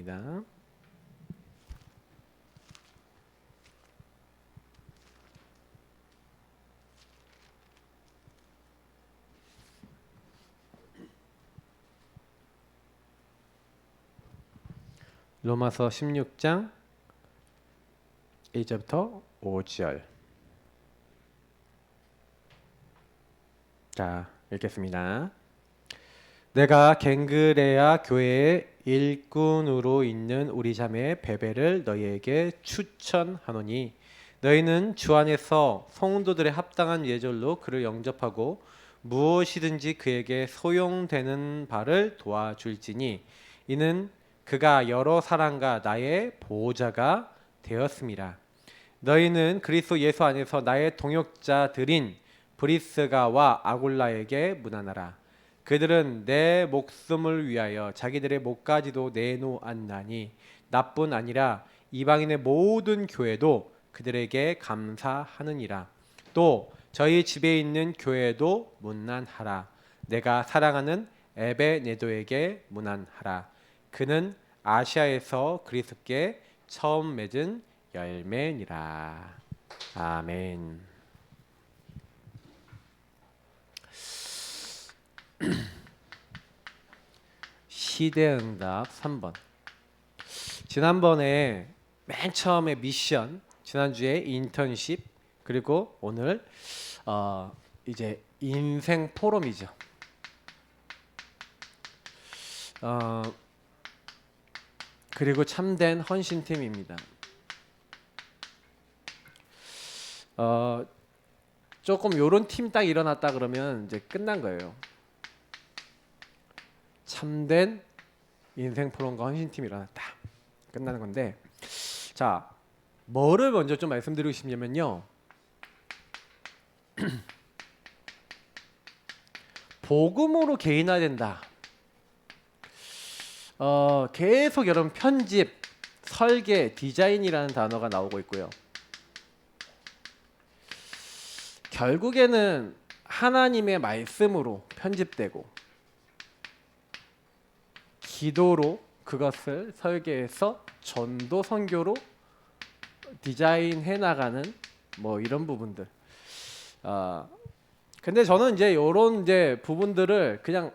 읽겠습니다. 로마서 16장 1절부터 5절. 자, 읽겠습니다. 내가 갱그레아 교회의 일꾼으로 있는 우리 자매 베베를 너희에게 추천하노니 너희는 주 안에서 성도들의 합당한 예절로 그를 영접하고 무엇이든지 그에게 소용되는 바를 도와줄지니 이는 그가 여러 사람과 나의 보호자가 되었습니다. 너희는 그리스도 예수 안에서 나의 동역자들인 브리스가와 아굴라에게 문안하라. 그들은 내 목숨을 위하여 자기들의 목까지도 내놓았나니 나뿐 아니라 이방인의 모든 교회도 그들에게 감사하느니라. 또 저희 집에 있는 교회도 문안하라. 내가 사랑하는 에베네도에게 문안하라. 그는 아시아에서 그리스도께 처음 맺은 열매니라. 아멘. 시대응답 3번. 지난번에 맨 처음에 미션, 지난주에 인턴십, 그리고 오늘 이제 인생 포럼이죠. 그리고 참된 헌신팀입니다. 조금 요런 팀 딱 일어났다 그러면 이제 끝난 거예요. 참된 인생 포럼과 헌신팀이 일어났다. 끝나는 건데, 자, 뭐를 먼저 좀 말씀드리고 싶냐면요. 복음으로 개인화된다. 계속 여러분 편집, 설계, 디자인이라는 단어가 나오고 있고요. 결국에는 하나님의 말씀으로 편집되고 기도로 그것을 설계해서 전도 선교로 디자인해 나가는 뭐 이런 부분들. 근데 저는 이제 이런 이제 부분들을 그냥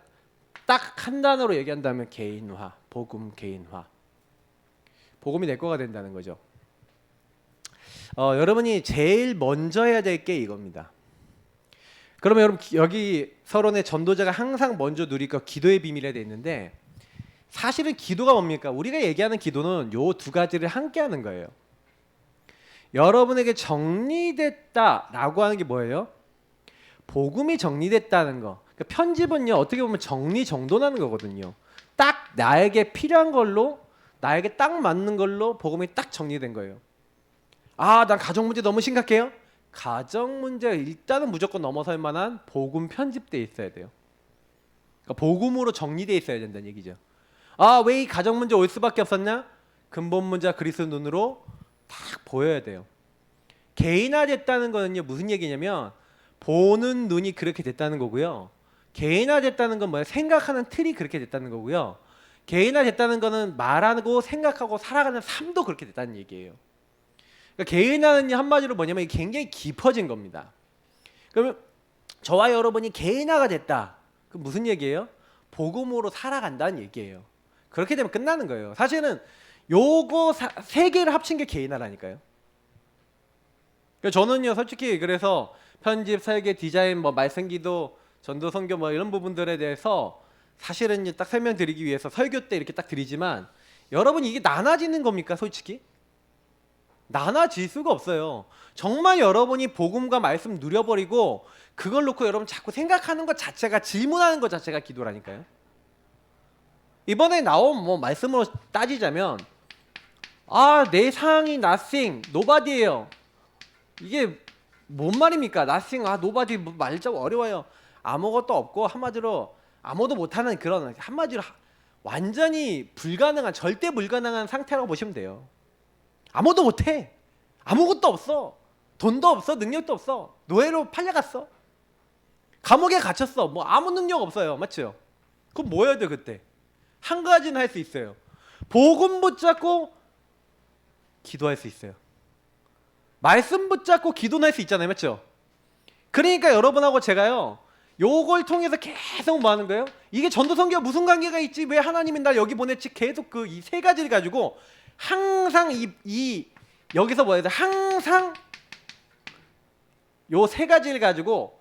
딱 한 단어로 얘기한다면 개인화, 복음 개인화. 복음이 내 거가 된다는 거죠. 여러분이 제일 먼저 해야 될 게 이겁니다. 그러면 여러분 여기 서론에 전도자가 항상 먼저 누릴 거 기도의 비밀에 돼 있는데 사실은 기도가 뭡니까? 우리가 얘기하는 기도는 요 두 가지를 함께 하는 거예요. 여러분에게 정리됐다라고 하는 게 뭐예요? 복음이 정리됐다는 거. 그러니까 편집은요 어떻게 보면 정리 정돈하는 거거든요. 딱 나에게 필요한 걸로, 나에게 딱 맞는 걸로 복음이 딱 정리된 거예요. 난 가정 문제 너무 심각해요. 가정 문제 일단은 무조건 넘어설 만한 복음 편집돼 있어야 돼요. 그러니까 복음으로 정리돼 있어야 된다는 얘기죠. 왜 이 가정 문제 올 수밖에 없었냐? 근본 문제가 그리스도 눈으로 딱 보여야 돼요. 개인화됐다는 거는요 무슨 얘기냐면 보는 눈이 그렇게 됐다는 거고요. 개인화됐다는 건 뭐야? 생각하는 틀이 그렇게 됐다는 거고요. 개인화됐다는 거는 말하고 생각하고 살아가는 삶도 그렇게 됐다는 얘기예요. 그러니까 개인화는 한마디로 뭐냐면 굉장히 깊어진 겁니다. 그러면 저와 여러분이 개인화가 됐다. 그 무슨 얘기예요? 복음으로 살아간다는 얘기예요. 그렇게 되면 끝나는 거예요. 사실은 요거 세 개를 합친 게 개인화라니까요. 그러니까 저는요 솔직히 그래서 편집, 설계, 디자인, 뭐 말씀기도, 전도, 선교 뭐 이런 부분들에 대해서 사실은 딱 설명드리기 위해서 설교 때 이렇게 딱 드리지만 여러분 이게 나눠지는 겁니까 솔직히? 나눠질 수가 없어요. 정말 여러분이 복음과 말씀 누려버리고 그걸 놓고 여러분 자꾸 생각하는 것 자체가, 질문하는 것 자체가 기도라니까요. 이번에 나온 뭐 말씀으로 따지자면 내 상황이 nothing, nobody예요. 이게 뭔 말입니까? nothing, nobody 말자 어려워요. 아무것도 없고 한마디로 아무도 못하는 그런, 한마디로 완전히 불가능한, 절대 불가능한 상태라고 보시면 돼요. 아무도 못해. 아무것도 없어. 돈도 없어. 능력도 없어. 노예로 팔려갔어. 감옥에 갇혔어. 뭐 아무 능력 없어요. 맞죠? 그럼 뭐 해야 돼 그때? 한 가지는 할 수 있어요. 복음 붙잡고 기도할 수 있어요. 말씀 붙잡고 기도할 수 있잖아요. 맞죠? 그러니까 여러분하고 제가요, 요걸 통해서 계속 뭐 하는 거예요? 이게 전도성교와 무슨 관계가 있지? 왜 하나님이 날 여기 보냈지? 계속 그 이 세 가지를 가지고 항상 여기서 뭐 해야 돼? 항상 요 세 가지를 가지고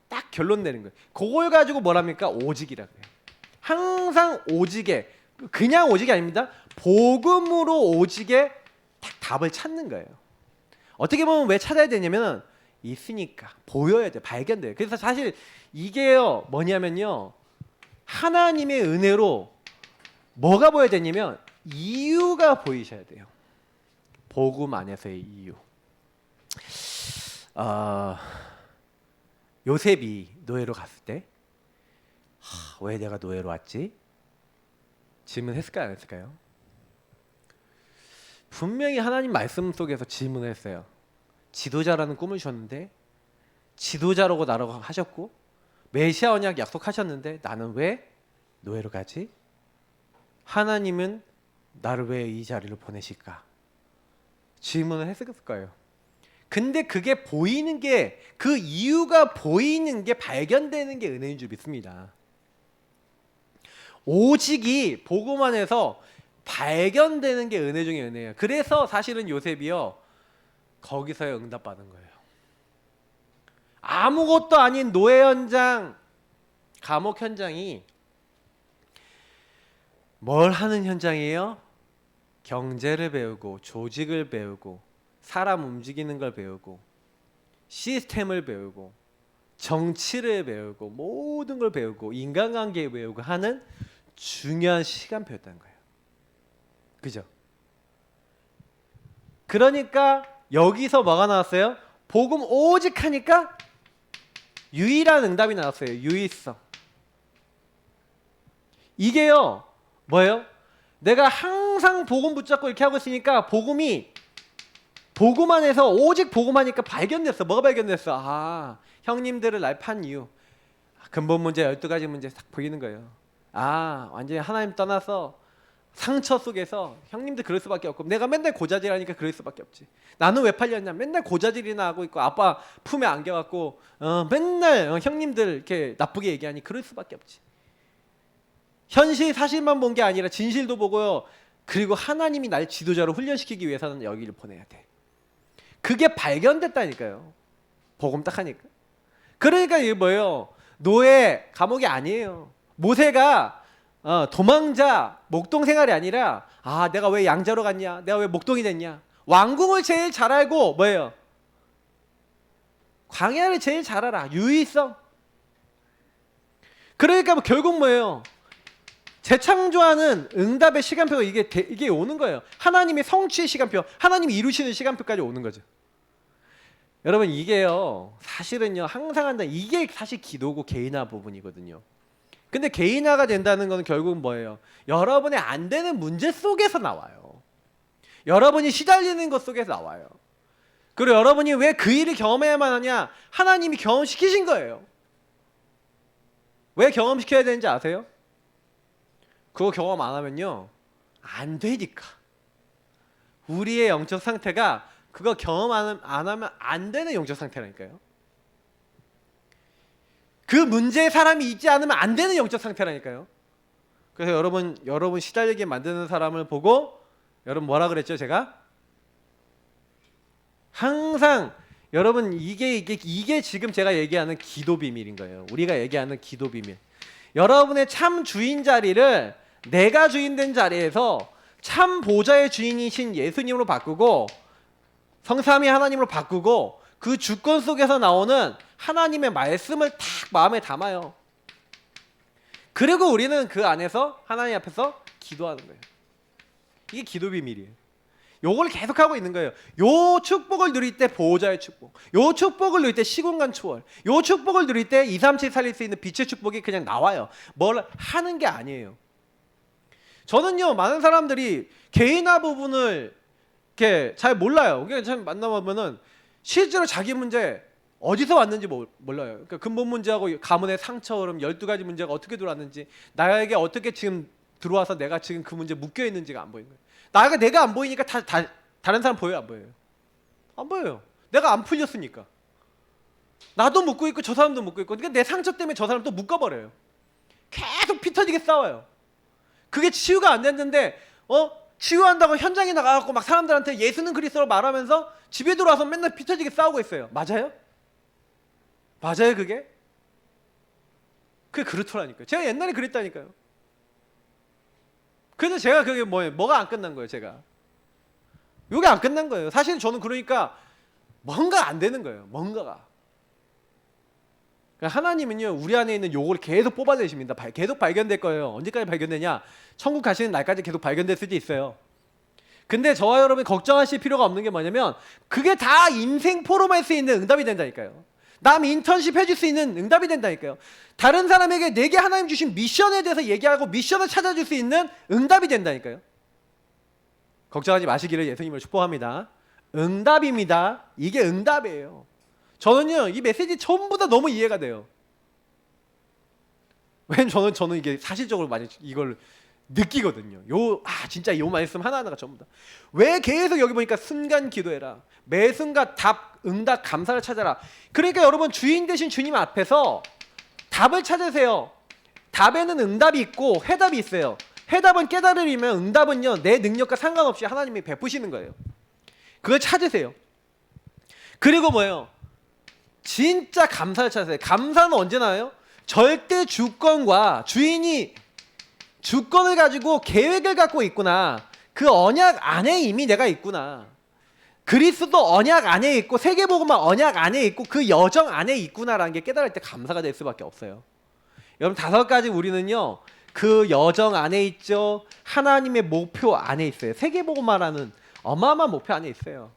딱 결론 내는 거예요. 그걸 가지고 뭐랍니까? 오직이라고 해요. 항상 오직에, 그냥 오직이 아닙니다. 복음으로 오직에 딱 답을 찾는 거예요. 어떻게 보면 왜 찾아야 되냐면 있으니까 보여야 돼, 발견돼요. 그래서 사실 이게요 뭐냐면요, 하나님의 은혜로 뭐가 보여야 되냐면 이유가 보이셔야 돼요. 복음 안에서의 이유. 요셉이 노예로 갔을 때 왜 내가 노예로 왔지? 질문했을까요? 안 했을까요? 분명히 하나님 말씀 속에서 질문을 했어요. 지도자라는 꿈을 주셨는데, 지도자라고 나라고 하셨고 메시아 언약 약속하셨는데 나는 왜 노예로 가지? 하나님은 나를 왜 이 자리로 보내실까? 질문을 했을 거예요. 근데 그게 보이는 게, 그 이유가 보이는 게, 발견되는 게 은혜인 줄 믿습니다. 오직이 복음 안에서 발견되는 게 은혜 중에 은혜예요. 그래서 사실은 요셉이요 거기서야 응답받은 거예요. 아무것도 아닌 노예 현장, 감옥 현장이 뭘 하는 현장이에요? 경제를 배우고, 조직을 배우고, 사람 움직이는 걸 배우고, 시스템을 배우고, 정치를 배우고, 모든 걸 배우고, 인간관계 배우고 하는 중요한 시간표였다는 거예요. 그죠? 그러니까 여기서 뭐가 나왔어요? 복음 오직 하니까 유일한 응답이 나왔어요. 유일성. 이게요 뭐예요? 내가 항상 복음 붙잡고 이렇게 하고 있으니까 복음이, 복음 안에서 오직 복음 하니까 발견됐어. 뭐가 발견됐어? 형님들을 날 판 이유, 근본 문제 12가지 문제 딱 보이는 거예요. 완전히 하나님 떠나서 상처 속에서 형님들 그럴 수밖에 없고, 내가 맨날 고자질하니까 그럴 수밖에 없지. 나는 왜 팔렸냐? 맨날 고자질이나 하고 있고, 아빠 품에 안겨갖고 맨날 형님들 이렇게 나쁘게 얘기하니 그럴 수밖에 없지. 현실 사실만 본 게 아니라 진실도 보고요. 그리고 하나님이 날 지도자로 훈련시키기 위해서는 여기를 보내야 돼. 그게 발견됐다니까요. 복음 딱 하니까. 그러니까 이게 뭐예요? 노예, 감옥이 아니에요. 모세가 도망자, 목동 생활이 아니라, 내가 왜 양자로 갔냐? 내가 왜 목동이 됐냐? 왕궁을 제일 잘 알고 뭐예요? 광야를 제일 잘 알아. 유의성. 그러니까 결국 뭐예요? 재창조하는 응답의 시간표가 이게 오는 거예요. 하나님의 성취의 시간표, 하나님이 이루시는 시간표까지 오는 거죠. 여러분 이게요 사실은요 항상 한다. 이게 사실 기도고 개인화 부분이거든요. 근데 개인화가 된다는 건 결국은 뭐예요? 여러분의 안 되는 문제 속에서 나와요. 여러분이 시달리는 것 속에서 나와요. 그리고 여러분이 왜 그 일을 경험해야만 하냐? 하나님이 경험시키신 거예요. 왜 경험시켜야 되는지 아세요? 그거 경험 안 하면요 안 되니까. 우리의 영적 상태가 그거 경험 안 하면 안 되는 영적 상태라니까요. 그 문제에 사람이 있지 않으면 안 되는 영적 상태라니까요. 그래서 여러분 시달리게 만드는 사람을 보고 여러분 뭐라 그랬죠? 제가 항상 여러분 이게 지금 제가 얘기하는 기도 비밀인 거예요. 우리가 얘기하는 기도 비밀. 여러분의 참 주인 자리를 내가 주인 된 자리에서 참 보좌의 주인이신 예수님으로 바꾸고, 성삼위 하나님으로 바꾸고, 그 주권 속에서 나오는 하나님의 말씀을 탁 마음에 담아요. 그리고 우리는 그 안에서 하나님 앞에서 기도하는 거예요. 이게 기도 비밀이에요. 요걸 계속하고 있는 거예요. 요 축복을 누릴 때 보호자의 축복, 요 축복을 누릴 때 시공간 초월, 요 축복을 누릴 때 237 살릴 수 있는 빛의 축복이 그냥 나와요. 뭘 하는 게 아니에요. 저는요 많은 사람들이 개인화 부분을 이렇게 잘 몰라요. 그냥 참 만나보면은 실제로 자기 문제 어디서 왔는지 몰라요. 그러니까 근본 문제하고 가문의 상처, 그럼 12가지 문제가 어떻게 들어왔는지, 나에게 어떻게 지금 들어와서 내가 지금 그 문제 묶여 있는지가 안 보이는 거예요. 내가 안 보이니까 다른 사람 보여요, 안 보여요? 안 보여요. 내가 안 풀렸으니까. 나도 묶고 있고 저 사람도 묶고 있고, 그러니까 내 상처 때문에 저 사람 또 묶어버려요. 계속 피 터지게 싸워요. 그게 치유가 안 됐는데 치유한다고 현장에 나가갖고 막 사람들한테 예수는 그리스도로 말하면서 집에 들어와서 맨날 피 터지게 싸우고 있어요. 맞아요? 맞아요 그게? 그게 그렇더라니까요. 제가 옛날에 그랬다니까요. 그래서 제가 그게 뭐가 안 끝난 거예요. 제가 요게 안 끝난 거예요. 사실 저는 그러니까 뭔가 안 되는 거예요. 뭔가가. 그러니까 하나님은요 우리 안에 있는 요걸 계속 뽑아내십니다. 계속 발견될 거예요. 언제까지 발견되냐? 천국 가시는 날까지 계속 발견될 수도 있어요. 근데 저와 여러분이 걱정하실 필요가 없는 게 뭐냐면 그게 다 인생 포럼할 수 있는 응답이 된다니까요. 남 인턴십 해줄 수 있는 응답이 된다니까요. 다른 사람에게 내게 하나님 주신 미션에 대해서 얘기하고 미션을 찾아줄 수 있는 응답이 된다니까요. 걱정하지 마시기를 예수님을 축복합니다. 응답입니다. 이게 응답이에요. 저는요 이 메시지 전부 다 너무 이해가 돼요. 왜냐면 저는 이게 사실적으로 많이 이걸 느끼거든요. 진짜 요 말씀 하나하나가 전부 다. 왜 계속 여기 보니까 순간 기도해라, 매 순간 답, 응답, 감사를 찾아라. 그러니까 여러분 주인 되신 주님 앞에서 답을 찾으세요. 답에는 응답이 있고 해답이 있어요. 해답은 깨달음이면 응답은요 내 능력과 상관없이 하나님이 베푸시는 거예요. 그걸 찾으세요. 그리고 뭐예요? 진짜 감사를 찾으세요. 감사는 언제 나와요? 절대 주권과 주인이 주권을 가지고 계획을 갖고 있구나. 그 언약 안에 이미 내가 있구나. 그리스도 언약 안에 있고 세계복음화 언약 안에 있고 그 여정 안에 있구나라는 게 깨달을 때 감사가 될 수밖에 없어요. 여러분 5가지 우리는요 그 여정 안에 있죠. 하나님의 목표 안에 있어요. 세계복음화라는 어마어마한 목표 안에 있어요.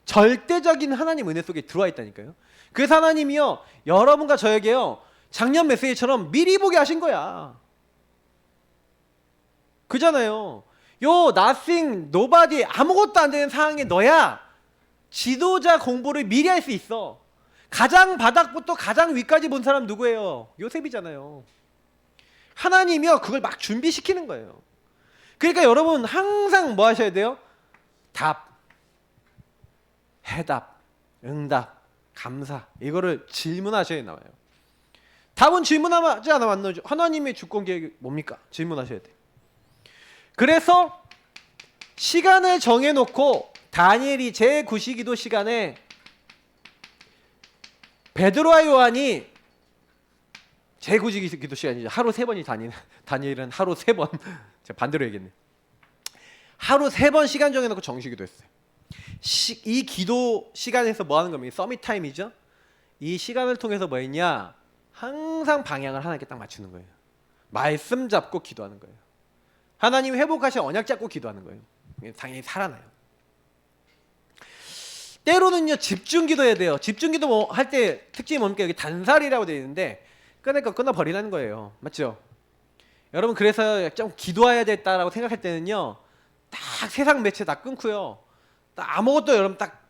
절대적인 하나님 은혜 속에 들어와 있다니까요. 그래서 하나님이요 여러분과 저에게요 작년 메시지처럼 미리 보게 하신 거야. 그잖아요. 요 nothing, nobody, 아무것도 안 되는 상황에 너야 지도자 공부를 미리 할 수 있어. 가장 바닥부터 가장 위까지 본 사람 누구예요? 요셉이잖아요. 하나님이요 그걸 막 준비시키는 거예요. 그러니까 여러분 항상 뭐 하셔야 돼요? 답, 해답, 응답, 감사, 이거를 질문하셔야 나와요. 답은 질문하지 않으면 안 나오죠. 하나님의 주권 계획이 뭡니까? 질문하셔야 돼. 그래서 시간을 정해놓고 다니엘이 제9시기도 시간에 베드로와 요한이 제9시기도 시간이죠. 하루 3번이 다니엘은 하루 3번 제가 반대로 얘기했네. 하루 3번 시간 정해놓고 정시기도 했어요. 이 기도 시간에서 뭐 하는 겁니까? 서밋 타임이죠. 이 시간을 통해서 뭐 했냐? 항상 방향을 하나님께 딱 맞추는 거예요. 말씀 잡고 기도하는 거예요. 하나님 회복하신 언약 잡고 기도하는 거예요. 당연히 살아나요. 때로는요 집중 기도해야 돼요. 집중 기도 뭐 할 때 특징이 뭡니까? 여기 단살이라고 되어 있는데 끊어버리라는 거예요. 맞죠? 여러분 그래서 좀 기도해야 됐다라고 생각할 때는요 딱 세상 매체 다 끊고요 딱 아무것도 여러분 딱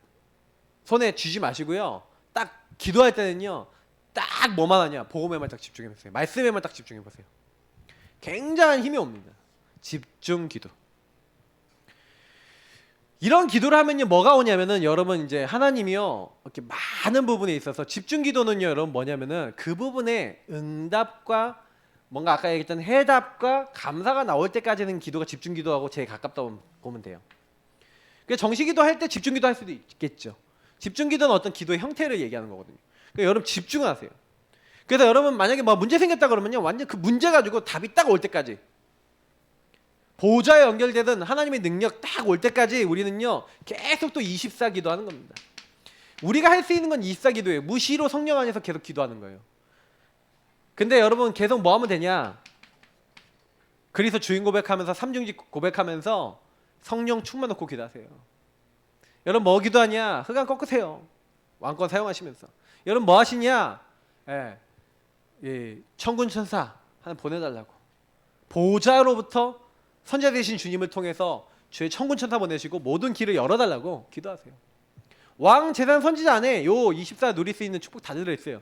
손에 쥐지 마시고요 딱 기도할 때는요 딱 뭐만 하냐? 복음에만 딱 집중해보세요. 말씀에만 딱 집중해보세요. 굉장한 힘이 옵니다. 집중 기도. 이런 기도를 하면요 뭐가 오냐면은 여러분 이제 하나님이요 이렇게 많은 부분에 있어서 집중 기도는요 여러분 뭐냐면은 그 부분에 응답과 뭔가 아까 얘기했던 해답과 감사가 나올 때까지는 기도가 집중 기도하고 제일 가깝다고 보면 돼요. 그러니까 정시 기도 할 때 집중 기도 할 수도 있겠죠. 집중 기도는 어떤 기도의 형태를 얘기하는 거거든요. 그러니까 여러분 집중하세요. 그래서 여러분 만약에 뭐 문제 생겼다 그러면요 완전 그 문제 가지고 답이 딱 올 때까지 보좌에 연결되든 하나님의 능력 딱 올 때까지 우리는요 계속 또 24 기도하는 겁니다. 우리가 할 수 있는 건 24 기도예요. 무시로 성령 안에서 계속 기도하는 거예요. 근데 여러분 계속 뭐 하면 되냐? 그리스도 주인 고백하면서 삼중직 고백하면서 성령 충만 놓고 기도하세요. 여러분 뭐 기도하냐? 흑암 꺾으세요. 왕권 사용하시면서. 여러분 뭐 하시냐? 천군 천사 하나 보내달라고. 보좌로부터 선자 되신 주님을 통해서 주의 천군 천사 보내시고 모든 길을 열어달라고 기도하세요. 왕 재산 선지자 안에 요 24 누릴 수 있는 축복 다 들어있어요.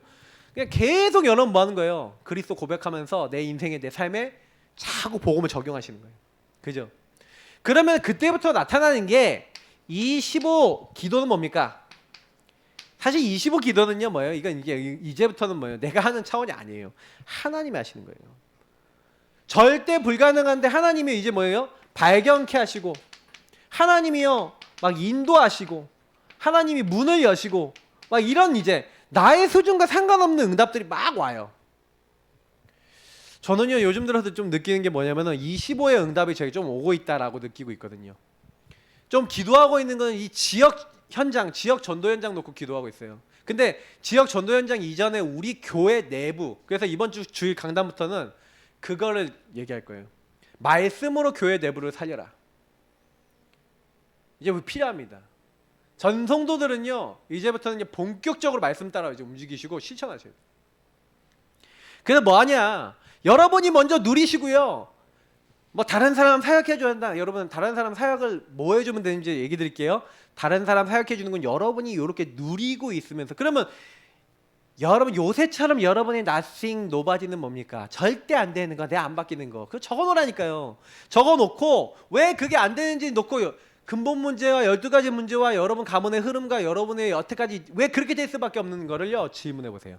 그냥 계속 여러분 뭐 하는 거예요? 그리스도 고백하면서 내 인생에 내 삶에 자꾸 복음을 적용하시는 거예요. 그죠? 그러면 그때부터 나타나는 게 25 기도는 뭡니까? 사실 25 기도는요 뭐예요? 이건 이제부터는 뭐예요? 내가 하는 차원이 아니에요. 하나님이 하시는 거예요. 절대 불가능한데 하나님이 이제 뭐예요? 발견케 하시고, 하나님이요 막 인도하시고, 하나님이 문을 여시고, 막 이런 이제 나의 수준과 상관없는 응답들이 막 와요. 저는요 요즘 들어서 좀 느끼는 게 뭐냐면은 25의 응답이 저에게 좀 오고 있다라고 느끼고 있거든요. 좀 기도하고 있는 건 이 지역 현장, 지역 전도 현장 놓고 기도하고 있어요. 근데 지역 전도 현장 이전에 우리 교회 내부, 그래서 이번 주 주일 강단부터는 그거를 얘기할 거예요. 말씀으로 교회 내부를 살려라. 이제 필요합니다. 전 성도들은요 이제부터는 이제 본격적으로 말씀 따라 이제 움직이시고 실천하셔야 돼요. 그래서 뭐 하냐? 여러분이 먼저 누리시고요. 뭐 다른 사람 사역해 줘야 한다. 여러분 다른 사람 사역을 뭐 해주면 되는지 얘기 드릴게요. 다른 사람 사역해 주는 건 여러분이 이렇게 누리고 있으면서, 그러면 여러분 요새처럼 여러분의 nothing, nobody는 뭡니까? 절대 안 되는 거, 내가 안 바뀌는 거. 그거 적어놓으라니까요. 적어놓고 왜 그게 안 되는지 놓고 근본 문제와 12가지 문제와 여러분 가문의 흐름과 여러분의 여태까지 왜 그렇게 될 수밖에 없는 거를요 질문해 보세요.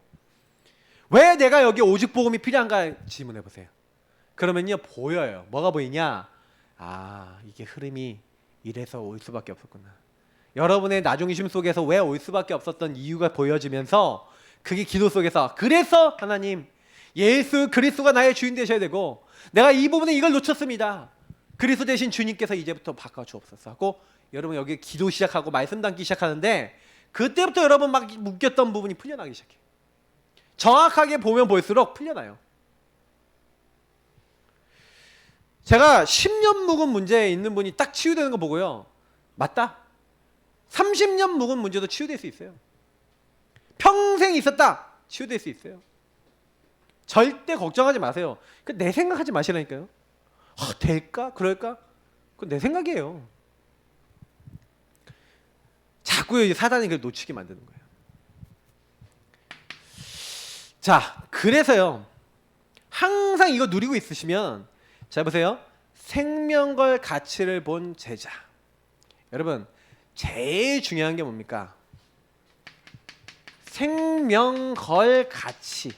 왜 내가 여기 오직 복음이 필요한가 질문해 보세요. 그러면요 보여요. 뭐가 보이냐? 아, 이게 흐름이 이래서 올 수밖에 없었구나. 여러분의 나중심 속에서 왜 올 수밖에 없었던 이유가 보여지면서 그게 기도 속에서, 그래서 하나님 예수 그리스도가 나의 주인 되셔야 되고 내가 이 부분에 이걸 놓쳤습니다. 그리스도 대신 주님께서 이제부터 바꿔주옵소서 하고 여러분 여기 기도 시작하고 말씀 담기 시작하는데, 그때부터 여러분 막 묶였던 부분이 풀려나기 시작해요. 정확하게 보면 볼수록 풀려나요. 제가 10년 묵은 문제에 있는 분이 딱 치유되는 거 보고요, 맞다. 30년 묵은 문제도 치유될 수 있어요. 평생 있었다, 치유될 수 있어요. 절대 걱정하지 마세요. 내 생각하지 마시라니까요. 될까? 그럴까? 그건 내 생각이에요. 자꾸 사단이 그걸 놓치게 만드는 거예요. 자, 그래서요 항상 이거 누리고 있으시면, 자 보세요. 생명걸 가치를 본 제자. 여러분 제일 중요한 게 뭡니까? 생명걸 가치.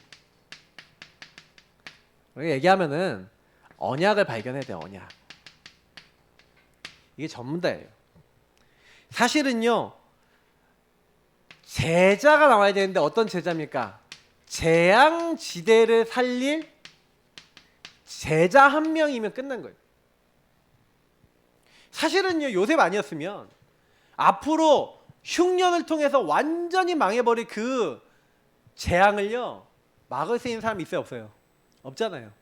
우리가 얘기하면은 언약을 발견해야 돼요. 언약. 이게 전부 다예요. 사실은요 제자가 나와야 되는데 어떤 제자입니까? 재앙지대를 살릴 제자 한 명이면 끝난 거예요. 사실은요 요셉 아니었으면 앞으로 흉년을 통해서 완전히 망해버릴 그 재앙을요 막을 수 있는 사람이 있어요, 없어요? 없잖아요.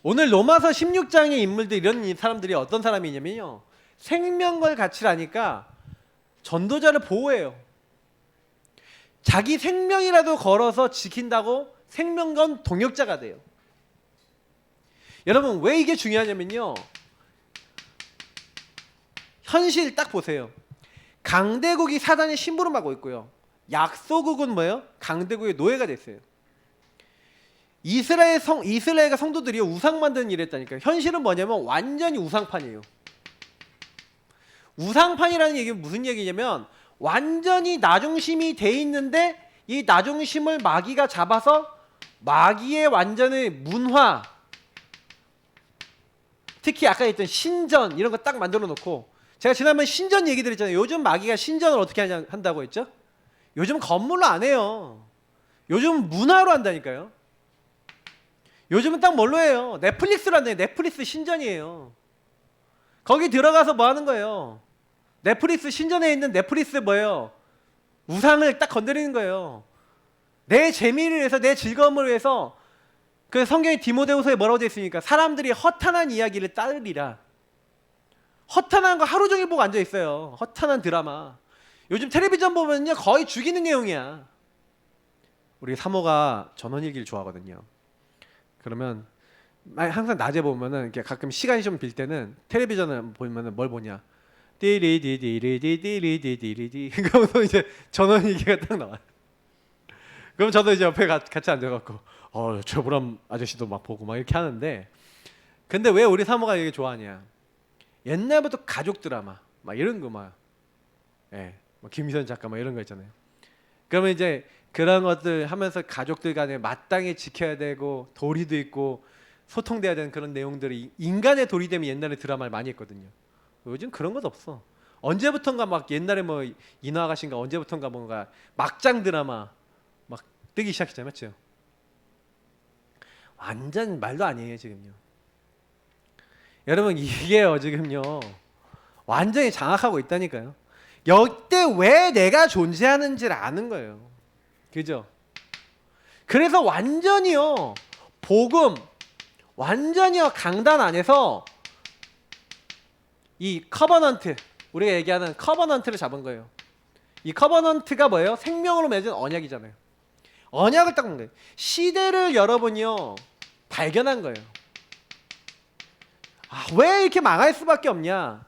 오늘 로마서 16장의 인물들, 이런 사람들이 어떤 사람이냐면요 생명걸 가치를 아니까 전도자를 보호해요. 자기 생명이라도 걸어서 지킨다고 생명건 동역자가 돼요. 여러분 왜 이게 중요하냐면요, 현실 딱 보세요. 강대국이 사단의 심부름하고 있고요, 약소국은 뭐예요? 강대국의 노예가 됐어요. 이스라엘과 성도들이 우상 만드는 일을 했다니까요. 현실은 뭐냐면 완전히 우상판이에요. 우상판이라는 얘기는 무슨 얘기냐면 완전히 나중심이 돼 있는데 이 나중심을 마귀가 잡아서 마귀의 완전히 문화, 특히 아까 했던 신전 이런 거 딱 만들어 놓고, 제가 지난번 신전 얘기 드렸잖아요. 요즘 마귀가 신전을 어떻게 한다고 했죠? 요즘 건물로 안 해요. 요즘 문화로 한다니까요. 요즘은 딱 뭘로 해요? 넷플릭스로 한다요. 넷플릭스 신전이에요. 거기 들어가서 뭐 하는 거예요? 넷플릭스 신전에 있는 넷플릭스 뭐예요? 우상을 딱 건드리는 거예요. 내 재미를 위해서, 내 즐거움을 위해서. 그 성경의 디모데후서에 뭐라고 되어 있습니까? 사람들이 허탄한 이야기를 따르리라. 허탄한 거 하루 종일 보고 앉아 있어요. 허탄한 드라마. 요즘 텔레비전 보면요 거의 죽이는 내용이야. 우리 사모가 전원일기를 좋아하거든요. 그러면 항상 낮에 보면은 이렇게 가끔 시간이 좀 빌 때는 텔레비전을 보면은 뭘 보냐? 띠리디디리디디리디디리디. 그러면서 이제 전원일기가 딱 나와요. 그럼 저도 이제 옆에 같이 앉아갖고 조보람 아저씨도 막 보고 막 이렇게 하는데, 근데 왜 우리 사모가 이게 좋아하냐? 옛날부터 가족 드라마 막 이런 거 막, 예, 뭐 김희선 작가 막 이런 거 있잖아요. 그러면 이제 그런 것들 하면서 가족들 간에 마땅히 지켜야 되고 도리도 있고 소통돼야 되는 그런 내용들이 인간의 도리됨이 옛날에 드라마를 많이 했거든요. 요즘 그런 것 없어. 언제부턴가 막 옛날에 뭐 인어 아가씨인가 언제부턴가 뭔가 막장 드라마 막 뜨기 시작했잖아요, 맞죠? 완전 말도 아니에요 지금요. 여러분 이게요 지금요 완전히 장악하고 있다니까요. 여태 왜 내가 존재하는지를 아는 거예요. 그죠? 그래서 완전히요 복음 완전히요 강단 안에서 이 커버넌트 우리가 얘기하는 커버넌트를 잡은 거예요. 이 커버넌트가 뭐예요? 생명으로 맺은 언약이잖아요. 언약을 딱 본 거예요. 시대를 여러분이요 발견한 거예요. 왜 이렇게 망할 수밖에 없냐?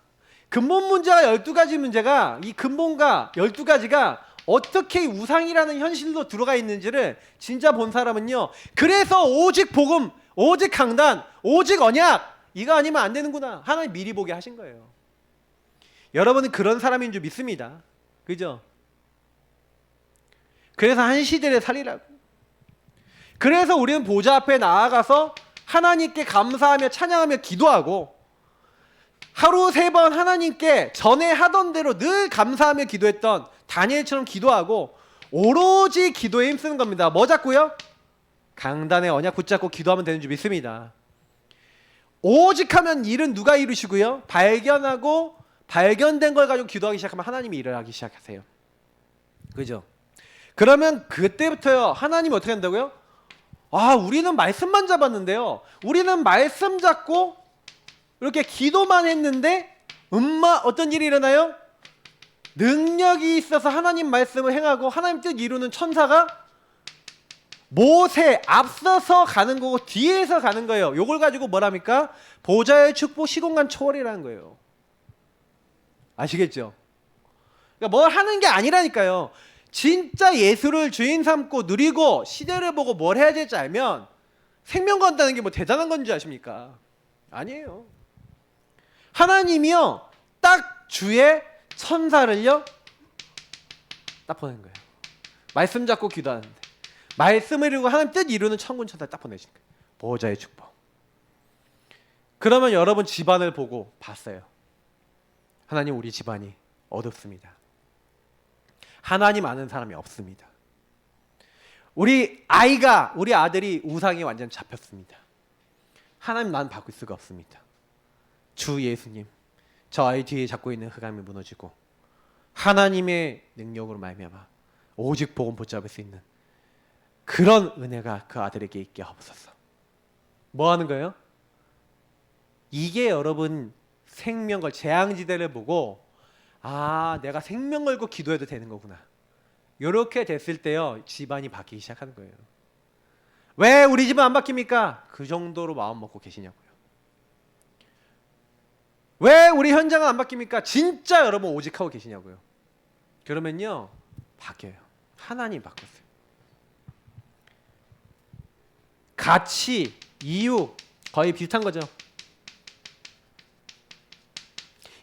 근본 문제가 12가지 문제가 이 근본과 12가지가 어떻게 우상이라는 현실로 들어가 있는지를 진짜 본 사람은요. 그래서 오직 복음, 오직 강단, 오직 언약 이거 아니면 안 되는구나. 하나님 미리 보게 하신 거예요. 여러분은 그런 사람인 줄 믿습니다. 그죠? 그래서 한 시대를 살리라고. 그래서 우리는 보좌 앞에 나아가서 하나님께 감사하며 찬양하며 기도하고 하루 3번 하나님께 전에 하던 대로 늘 감사하며 기도했던 다니엘처럼 기도하고 오로지 기도에 힘쓰는 겁니다. 뭐 잡고요? 강단의 언약 붙잡고 기도하면 되는 줄 믿습니다. 오직 하면 일은 누가 이루시고요? 발견하고 발견된 걸 가지고 기도하기 시작하면 하나님이 일을 하기 시작하세요. 그죠? 그러면 그때부터요 하나님이 어떻게 한다고요? 우리는 말씀만 잡았는데요. 우리는 말씀 잡고 이렇게 기도만 했는데 어떤 일이 일어나요? 능력이 있어서 하나님 말씀을 행하고 하나님 뜻 이루는 천사가 모세 앞서서 가는 거고 뒤에서 가는 거예요. 요걸 가지고 뭐랍니까? 보좌의 축복 시공간 초월이라는 거예요. 아시겠죠? 그러니까 뭘 하는 게 아니라니까요. 진짜 예수를 주인 삼고 누리고 시대를 보고 뭘 해야 될지 알면 생명 건다는 게 뭐 대단한 건지 아십니까? 아니에요. 하나님이요 딱 주의 천사를요 딱 보낸 거예요. 말씀 잡고 기도하는데 말씀을 이루고 하나님 뜻 이루는 천군 천사를 딱 보내신 거예요. 보호자의 축복. 그러면 여러분 집안을 보고 봤어요. 하나님 우리 집안이 어둡습니다. 하나님 아는 사람이 없습니다. 우리 아들이 우상에 완전 잡혔습니다. 하나님 난 바꿀 수가 없습니다. 주 예수님, 저 아이 뒤에 잡고 있는 흑암이 무너지고 하나님의 능력으로 말미암아 오직 복음 붙잡을 수 있는 그런 은혜가 그 아들에게 있게 하옵소서. 뭐 하는 거예요? 이게 여러분 생명 걸 재앙지대를 보고 내가 생명 걸고 기도해도 되는 거구나. 이렇게 됐을 때요 집안이 바뀌기 시작하는 거예요. 왜 우리 집은 안 바뀝니까? 그 정도로 마음 먹고 계시냐고요. 왜 우리 현장은 안 바뀝니까? 진짜 여러분 오직하고 계시냐고요. 그러면요 바뀌어요. 하나님 바꿨어요. 가치, 이유 거의 비슷한 거죠.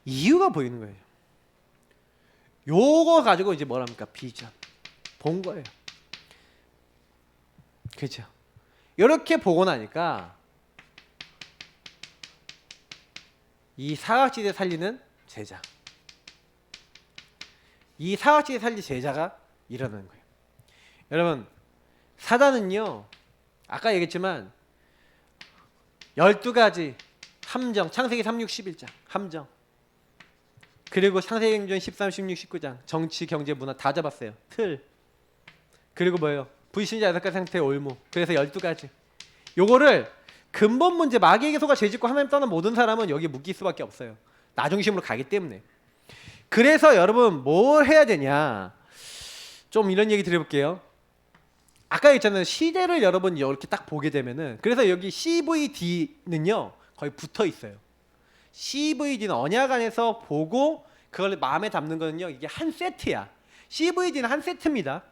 이유가 보이는 거예요. 요거 가지고 이제 뭐랍니까? 비전 본 거예요. 그렇죠? 이렇게 보고 나니까 이 사각지대 살리는 제자, 이 사각지대 살리 제자가 일어나는 거예요. 여러분 사단은요 아까 얘기했지만 12가지 함정, 창세기 3, 6, 11장 함정, 그리고 창세기행전 13, 16, 19장 정치, 경제, 문화 다 잡았어요. 틀. 그리고 뭐예요? 불신자 6가지 상태의 올무. 그래서 12가지. 요거를 근본 문제 마귀에게 속아 죄짓고 하나님 떠난 모든 사람은 여기 묶일 수밖에 없어요. 나 중심으로 가기 때문에. 그래서 여러분 뭘 해야 되냐? 좀 이런 얘기 드려볼게요. 아까 했잖아요. 시대를 여러분 이렇게 딱 보게 되면은 그래서 여기 CVD는요 거의 붙어 있어요. CVD는 언약 안에서 보고 그걸 마음에 담는 거는요 이게 한 세트야. CVD는 한 세트입니다.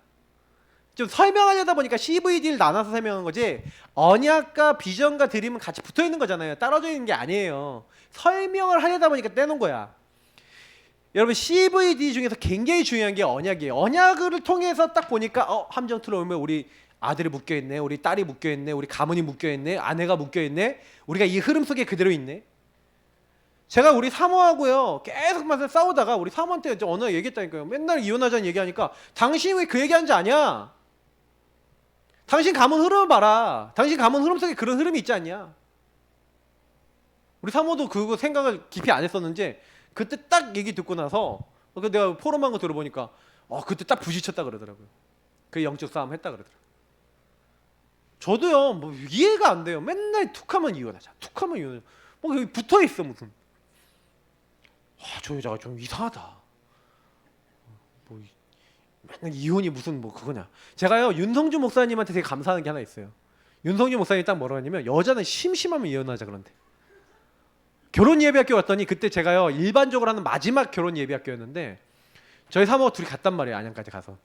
좀 설명하려다 보니까 CVD를 나눠서 설명한 거지 언약과 비전과 드림은 같이 붙어 있는 거잖아요. 떨어져 있는 게 아니에요. 설명을 하려다 보니까 떼놓은 거야. 여러분 CVD 중에서 굉장히 중요한 게 언약이에요. 언약을 통해서 딱 보니까 함정 들어오면 우리 아들이 묶여있네, 우리 딸이 묶여있네, 우리 가문이 묶여있네, 아내가 묶여있네, 우리가 이 흐름 속에 그대로 있네. 제가 우리 사모하고요 계속 막 싸우다가 우리 사모한테 어느 날 얘기했다니까요. 맨날 이혼하자는 얘기하니까 당신이 왜 그 얘기하는지 아냐? 당신 가문 흐름을 봐라. 당신 가문 흐름 속에 그런 흐름이 있지 않냐? 우리 사모도 그거 생각을 깊이 안 했었는지 그때 딱 얘기 듣고 나서 내가 포럼한 거 들어보니까 그때 딱 부딪혔다 그러더라고요. 그 영적 싸움 했다 그러더라고요. 저도요 뭐 이해가 안 돼요. 맨날 툭하면 이혼하자, 툭하면 이혼하자. 뭐 여기 붙어 있어 무슨. 저 여자가 좀 이상하다. 뭐 맨날 이혼이 무슨 뭐 그거냐. 제가요 윤성주 목사님한테 되게 감사한 게 하나 있어요. 윤성주 목사님이 딱 뭐라 하냐면 여자는 심심하면 이혼하자 그런데. 결혼 예비학교 왔더니 그때 제가요 일반적으로 하는 마지막 결혼 예비학교였는데 저희 사모가 둘이 갔단 말이에요. 안양까지 가서.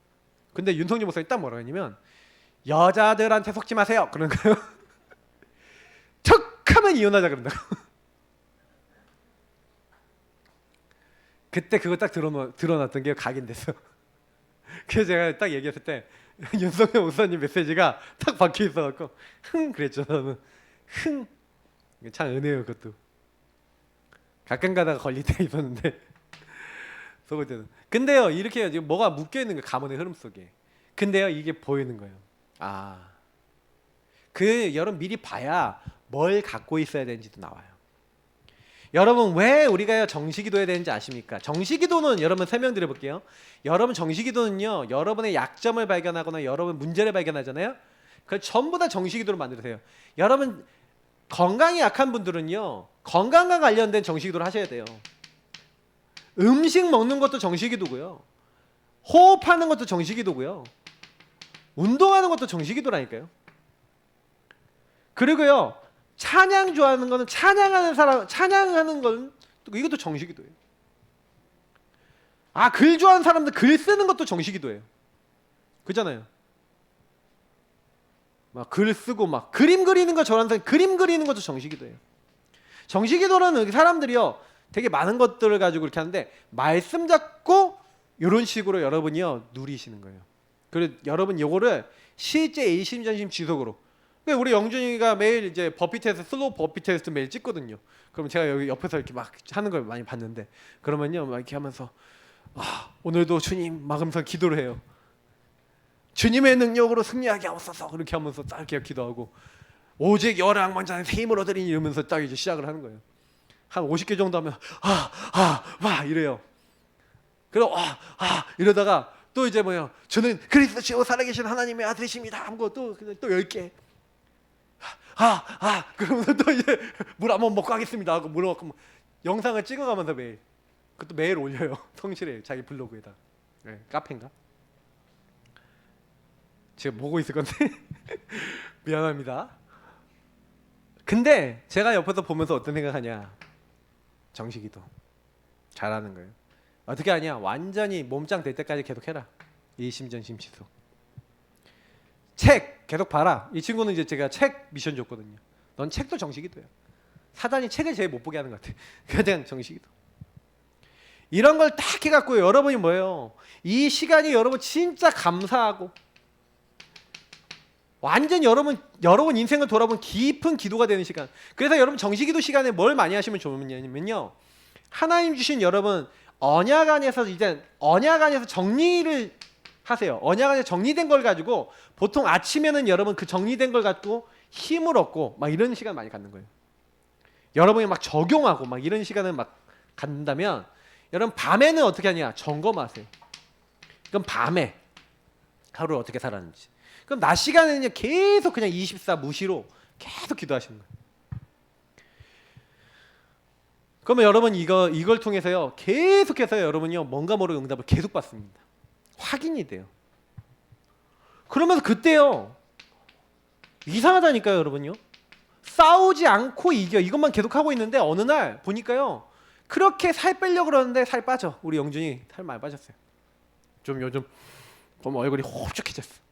근데 윤성주 목사님이 딱 뭐라 하냐면 여자들한테 속지 마세요 그런 거예요. 척하면 이혼하자 그런다고. 그때 그거 딱 드러났던 게 각인됐어. 그래서 제가 딱 얘기했을 때 윤석열 목사님 메시지가 딱 박혀 있어갖고 그랬죠. 저는 참 은혜예요. 그것도 가끔 가다가 걸릴 때 있었는데 속을 때는. 근데요 이렇게 지금 뭐가 묶여 있는 거예요. 가문의 흐름 속에. 근데요 이게 보이는 거예요. 여러분 미리 봐야 뭘 갖고 있어야 되는지도 나와요. 여러분 왜 우리가 정시기도 해야 되는지 아십니까? 정시기도는 여러분 설명드려 볼게요. 여러분 정시기도는요 여러분의 약점을 발견하거나 여러분 문제를 발견하잖아요. 그걸 전부 다 정시기도로 만들으세요. 여러분 건강이 약한 분들은요 건강과 관련된 정시기도를 하셔야 돼요. 음식 먹는 것도 정시기도고요, 호흡하는 것도 정시기도고요, 운동하는 것도 정시기도라니까요. 그리고요 찬양 좋아하는 거는 찬양하는 사람, 찬양하는 건 이것도 정시기도예요. 글 좋아하는 사람들 글 쓰는 것도 정시기도예요. 그잖아요. 막 글 쓰고 막 그림 그리는 거 좋아하는 사람 그림 그리는 것도 정시기도예요. 정시기도는 사람들이요 되게 많은 것들을 가지고 이렇게 하는데 말씀 잡고 이런 식으로 여러분이요 누리시는 거예요. 그리고 여러분 요거를 실제 일심전심 지속으로. 우리 영준이가 매일 이제 버피 테스트, 슬로우 버피 테스트 매일 찍거든요. 그럼 제가 여기 옆에서 이렇게 막 하는 걸 많이 봤는데 그러면요 막 이렇게 하면서 오늘도 주님 막으면서 기도를 해요. 주님의 능력으로 승리하게 하옵소서 그렇게 하면서 딱 이렇게 기도하고 오직 여러 악만장에 새 힘을 얻으리니 이러면서 딱 이제 시작을 하는 거예요. 한 50개 정도 하면 와 이래요. 그리고 이러다가 또 이제 뭐예요? 저는 그리스도시요 살아계신 하나님의 아들이십니다. 하고 또 10개. 그러면서 또 이제 물 한번 먹고 하겠습니다 하고 물 먹고 영상을 찍어가면서 매일 그것도 매일 올려요. 성실해 자기 블로그에다. 네, 카페인가? 지금 보고 있을 건데 미안합니다. 근데 제가 옆에서 보면서 어떤 생각하냐? 정식이도 잘하는 거예요. 어떻게 하냐? 완전히 몸짱 될 때까지 계속 해라. 일심전심 지속. 책 계속 봐라. 이 친구는 이제 제가 책 미션 줬거든요. 넌 책도 정식이도야. 사단이 책을 제일 못 보게 하는 것 같아. 그냥 정식이도. 이런 걸 딱 해갖고 여러분이 뭐예요? 이 시간이 여러분 진짜 감사하고 완전 여러분 인생을 돌아본 깊은 기도가 되는 시간. 그래서 여러분 정식기도 시간에 뭘 많이 하시면 좋으냐면요. 하나님 주신 여러분 언약 안에서 이제 언약 안에서 정리를 하세요. 언약 안에 정리된 걸 가지고 보통 아침에는 여러분 그 정리된 걸 갖고 힘을 얻고 막 이런 시간 많이 갖는 거예요. 여러분이 막 적용하고 막 이런 시간을 막 갖는다면 여러분 밤에는 어떻게 하냐? 점검하세요. 그럼 밤에 하루를 어떻게 살았는지. 그럼 낮 시간에는 계속 그냥 24 무시로 계속 기도하시는 거예요. 그러면 여러분 이걸 통해서요 계속해서 여러분이요 뭔가 모르게 응답을 계속 받습니다. 확인이 돼요. 그러면서 그때요 이상하다니까요 여러분요. 싸우지 않고 이겨. 이것만 계속 하고 있는데 어느 날 보니까요 그렇게 살 빼려고 그러는데 살 빠져. 우리 영준이 살 많이 빠졌어요. 좀 요즘 보면 얼굴이 홀쭉해졌어.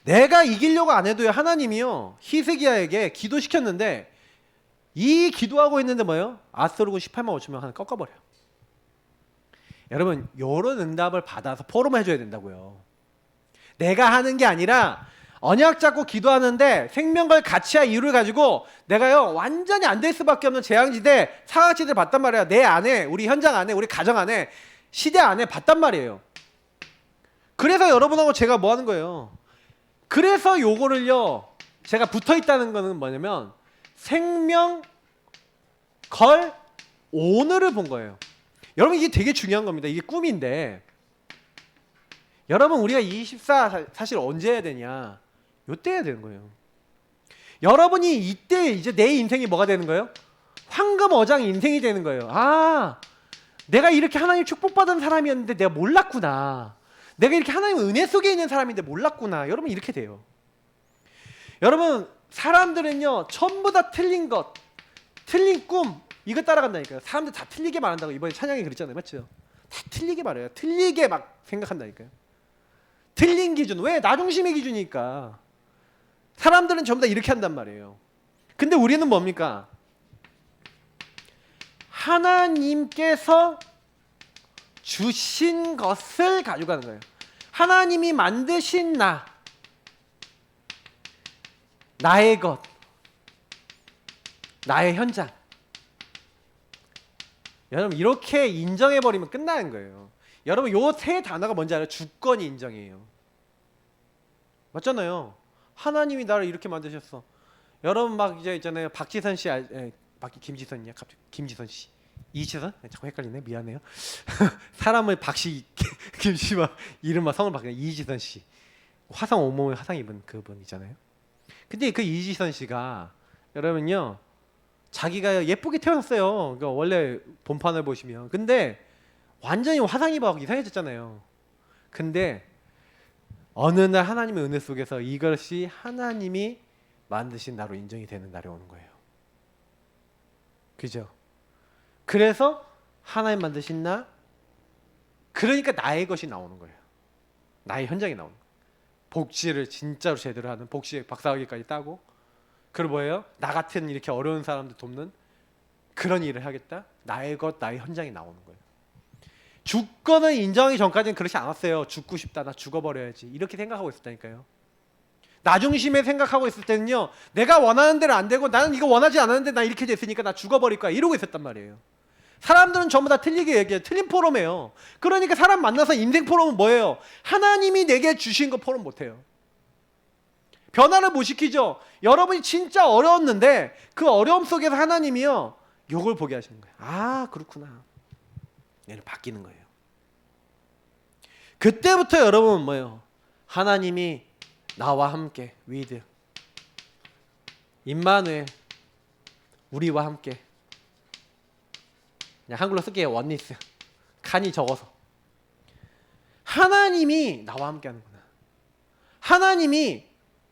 내가 이기려고 안 해도요, 하나님이요 히스기야에게 기도시켰는데 이 기도하고 있는데 뭐예요? 아스로군 18만 5천 명 하나 꺾어버려요. 여러분, 요런 응답을 받아서 포럼을 해줘야 된다고요. 내가 하는 게 아니라 언약 잡고 기도하는데 생명과의 가치와 이유를 가지고 내가요 완전히 안 될 수밖에 없는 재앙지대, 사각지대를 봤단 말이야. 내 안에, 우리 현장 안에, 우리 가정 안에, 시대 안에 봤단 말이에요. 그래서 여러분하고 제가 뭐 하는 거예요? 그래서 요거를요 제가 붙어있다는 거는 뭐냐면 생명 걸 오늘을 본 거예요. 여러분, 이게 되게 중요한 겁니다. 이게 꿈인데 여러분, 우리가 24 사실 언제 해야 되냐? 요때 해야 되는 거예요. 여러분이 이때 이제 내 인생이 뭐가 되는 거예요? 황금 어장 인생이 되는 거예요. 아, 내가 이렇게 하나님 축복받은 사람이었는데 내가 몰랐구나. 내가 이렇게 하나님 은혜 속에 있는 사람인데 몰랐구나. 여러분, 이렇게 돼요. 여러분, 사람들은요 전부 다 틀린 것, 틀린 꿈 이거 따라간다니까요. 사람들 다 틀리게 말한다고 이번에 찬양이 그랬잖아요. 맞죠? 다 틀리게 말해요. 틀리게 막 생각한다니까요. 틀린 기준. 왜? 나 중심의 기준이니까. 사람들은 전부 다 이렇게 한단 말이에요. 근데 우리는 뭡니까? 하나님께서 주신 것을 가져가는 거예요. 하나님이 만드신 나의 것, 나의 현장. 여러분, 이렇게 인정해버리면 끝나는 거예요. 여러분, 요 세 단어가 뭔지 알아요? 주권이 인정이에요. 맞잖아요. 하나님이 나를 이렇게 만드셨어. 여러분 막 이제 있잖아요. 박지선 씨, 김지선이야? 갑자기 김지선 씨, 이지선? 자꾸 헷갈리네. 미안해요. 사람을 박씨, 김씨 막 이름 막 성을 바뀌네. 이지선 씨, 화상 온몸에 화상 입은 그분 있잖아요. 근데 그 이지선 씨가 여러분요, 자기가 예쁘게 태어났어요. 그러니까 원래 본판을 보시면. 근데 완전히 화상 입어갖고 이상해졌잖아요. 근데 어느 날 하나님의 은혜 속에서 이것이 하나님이 만드신 나로 인정이 되는 날이 오는 거예요. 그죠? 그래서 하나님 만드신 나, 그러니까 나의 것이 나오는 거예요. 나의 현장이 나오는 거예요. 복지를 진짜로 제대로 하는, 복지 박사학위까지 따고, 그리고 뭐예요? 나 같은 이렇게 어려운 사람들 돕는 그런 일을 하겠다. 나의 것, 나의 현장이 나오는 거예요. 주권을 인정하기 전까지는 그렇지 않았어요. 죽고 싶다, 나 죽어버려야지, 이렇게 생각하고 있었다니까요. 나 중심에 생각하고 있을 때는요, 내가 원하는 대로 안 되고 나는 이거 원하지 않았는데 나 이렇게 됐으니까 나 죽어버릴 거야, 이러고 있었단 말이에요. 사람들은 전부 다 틀리게 얘기해요. 틀린 포럼이에요. 그러니까 사람 만나서 인생 포럼은 뭐예요? 하나님이 내게 주신 거 포럼 못해요. 변화를 못 시키죠. 여러분이 진짜 어려웠는데 그 어려움 속에서 하나님이요 요걸 보게 하시는 거예요. 아, 그렇구나. 얘는 바뀌는 거예요. 그때부터 여러분은 뭐예요? 하나님이 나와 함께, 위드, 임마누엘, 우리와 함께. 그냥 한글로 쓸게요. 원니스. 칸이 적어서. 하나님이 나와 함께 하는구나. 하나님이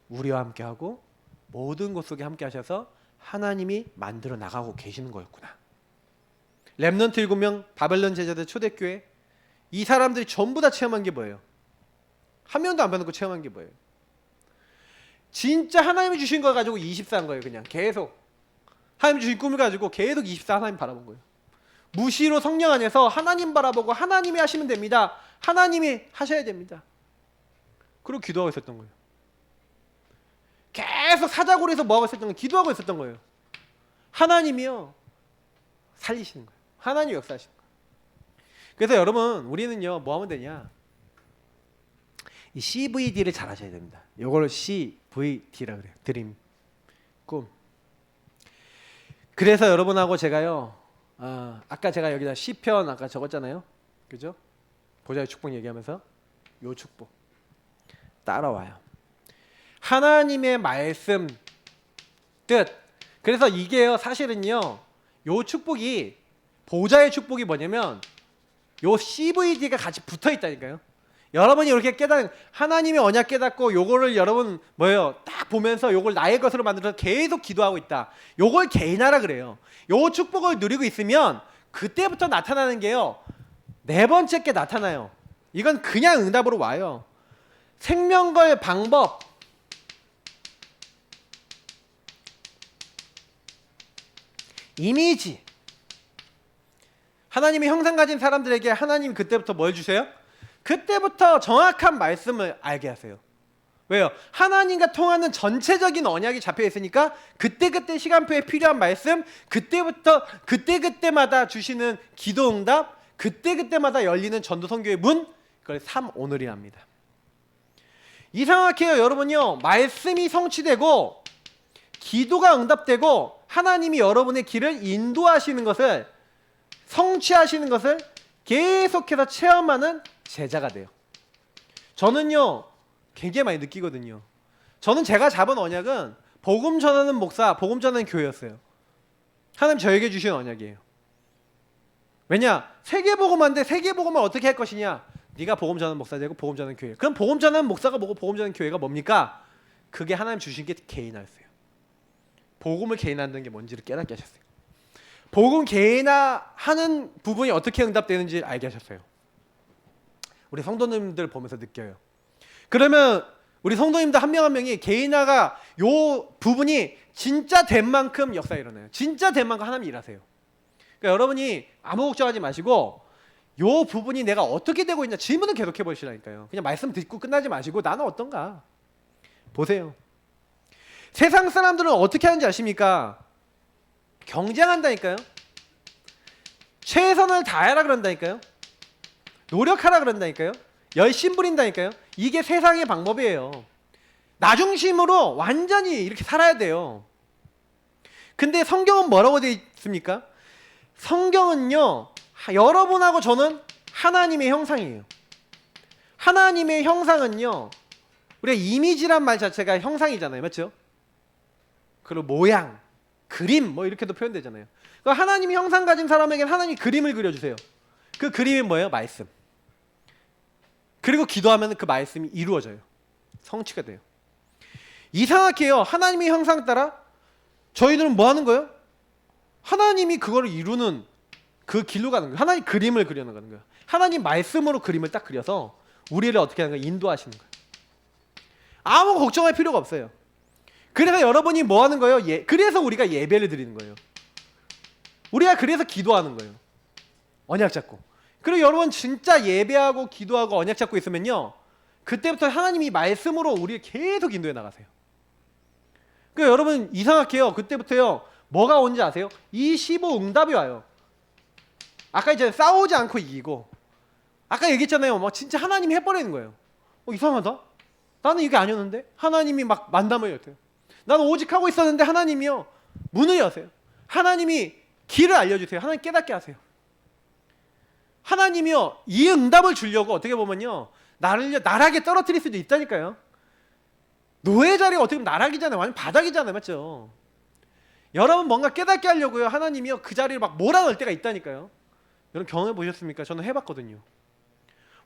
우리와 함께 하고 모든 것 속에 함께 하셔서 하나님이 만들어 나가고 계시는 거였구나. 렘넌트 7명, 바벨론 제자들 초대교회, 이 사람들이 전부 다 체험한 게 뭐예요? 한 명도 안 받는 체험한 게 뭐예요? 진짜 하나님이 주신 걸 가지고 24한 거예요. 그냥 계속 하나님이 주신 꿈을 가지고 계속 24 하나님 바라본 거예요. 무시로 성령 안에서 하나님 바라보고 하나님이 하시면 됩니다. 하나님이 하셔야 됩니다. 그리고 기도하고 있었던 거예요. 계속 사자고리에서 뭐하고 있었던 거예요? 기도하고 있었던 거예요. 하나님이요 살리시는 거예요. 하나님이 역사하시는 거예요. 그래서 여러분, 우리는요 뭐 하면 되냐, 이 CVD를 잘 하셔야 됩니다. 이걸 CVD라 그래요. 드림, 꿈. 그래서 여러분하고 제가요, 아까 제가 여기다 시편 아까 적었잖아요. 그죠? 보좌의 축복 얘기하면서 요 축복 따라와요. 하나님의 말씀 뜻. 그래서 이게요 사실은요 요 축복이, 보좌의 축복이 뭐냐면 요 CVD가 같이 붙어 있다니까요. 여러분이 이렇게 하나님의 언약 깨닫고 요거를 여러분 뭐예요? 딱 보면서 요걸 나의 것으로 만들어서 계속 기도하고 있다. 요걸 개인하라 그래요. 요 축복을 누리고 있으면 그때부터 나타나는 게요, 네 번째 게 나타나요. 이건 그냥 응답으로 와요. 생명과의 방법, 이미지. 하나님의 형상 가진 사람들에게 하나님 그때부터 뭘 주세요? 그때부터 정확한 말씀을 알게 하세요. 왜요? 하나님과 통하는 전체적인 언약이 잡혀 있으니까 그때그때 시간표에 필요한 말씀, 그때부터 그때그때마다 주시는 기도 응답, 그때그때마다 열리는 전도 선교의 문, 그걸 삼오늘이랍니다. 이상하게요, 여러분요, 말씀이 성취되고 기도가 응답되고 하나님이 여러분의 길을 인도하시는 것을, 성취하시는 것을 계속해서 체험하는 제자가 돼요. 저는요 굉장히 많이 느끼거든요. 저는 제가 잡은 언약은 복음 전하는 목사, 복음 전하는 교회였어요. 하나님 저에게 주신 언약이에요. 왜냐? 세계복음화인데 세계복음을 어떻게 할 것이냐? 네가 복음 전하는 목사 되고 복음 전하는 교회. 그럼 복음 전하는 목사가 뭐고 복음 전하는 교회가 뭡니까? 그게 하나님 주신 게 개인화였어요. 복음을 개인화하는 게 뭔지를 깨닫게 하셨어요. 복음 개인화하는 부분이 어떻게 응답되는지 알게 하셨어요. 우리 성도님들 보면서 느껴요. 그러면 우리 성도님들 한 명 한 명이 개인화가 요 부분이 진짜 된 만큼 역사 일어나요. 진짜 된 만큼 하나님이 일하세요. 그러니까 여러분이 아무 걱정하지 마시고 요 부분이 내가 어떻게 되고 있냐 질문을 계속해 보시라니까요. 그냥 말씀 듣고 끝나지 마시고 나는 어떤가 보세요. 세상 사람들은 어떻게 하는지 아십니까? 경쟁한다니까요. 최선을 다해라 그런다니까요. 노력하라 그런다니까요. 열심 부린다니까요. 이게 세상의 방법이에요. 나 중심으로 완전히 이렇게 살아야 돼요. 근데 성경은 뭐라고 되어 있습니까? 성경은요, 여러분하고 저는 하나님의 형상이에요. 하나님의 형상은요, 우리가 이미지란 말 자체가 형상이잖아요. 맞죠? 그리고 모양, 그림 뭐 이렇게도 표현되잖아요. 그러니까 하나님이 형상 가진 사람에게는 하나님이 그림을 그려주세요. 그 그림이 뭐예요? 말씀. 그리고 기도하면 그 말씀이 이루어져요. 성취가 돼요. 이상하게요, 하나님의 형상 따라 저희들은 뭐 하는 거예요? 하나님이 그거를 이루는 그 길로 가는 거예요. 하나님 그림을 그려나가는 거예요. 하나님 말씀으로 그림을 딱 그려서 우리를 어떻게 하는 거예요? 인도하시는 거예요. 아무 걱정할 필요가 없어요. 그래서 여러분이 뭐 하는 거예요? 그래서 우리가 예배를 드리는 거예요. 우리가 그래서 기도하는 거예요. 언약 잡고. 그리고 여러분 진짜 예배하고 기도하고 언약 잡고 있으면요, 그때부터 하나님이 말씀으로 우리를 계속 인도해 나가세요. 그러니까 여러분 이상하게요, 그때부터요 뭐가 온지 아세요? 25 응답이 와요. 아까 이제 싸우지 않고 이기고, 아까 얘기했잖아요, 뭐 진짜 하나님이 해버리는 거예요. 이상하다. 나는 이게 아니었는데 하나님이 막 만담을 여세요. 나는 오직 하고 있었는데 하나님이요 문을 여세요. 하나님이 길을 알려주세요. 하나님 깨닫게 하세요. 하나님이요 이 응답을 주려고 어떻게 보면요 나를 나락에 떨어뜨릴 수도 있다니까요. 노예 자리가 어떻게 보면 나락이잖아요. 완전 바닥이잖아요. 맞죠? 여러분 뭔가 깨닫게 하려고요 하나님이요 그 자리를 막 몰아넣을 때가 있다니까요. 여러분 경험해 보셨습니까? 저는 해봤거든요.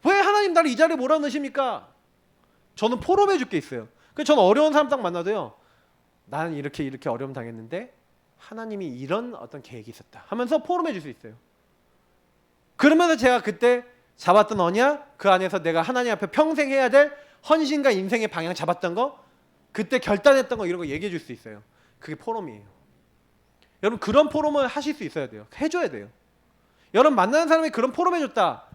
왜 하나님 나를 이 자리에 몰아넣으십니까? 저는 포럼해 줄 게 있어요. 그래서 저는 어려운 사람 딱 만나도요, 나는 이렇게 어려움 당했는데 하나님이 이런 어떤 계획이 있었다 하면서 포럼해 줄 수 있어요. 그러면서 제가 그때 잡았던 언약, 그 안에서 내가 하나님 앞에 평생 해야 될 헌신과 인생의 방향 잡았던 거, 그때 결단했던 거, 이런 거 얘기해 줄 수 있어요. 그게 포럼이에요. 여러분 그런 포럼을 하실 수 있어야 돼요. 해줘야 돼요. 여러분 만나는 사람이 그런 포럼 해줬다,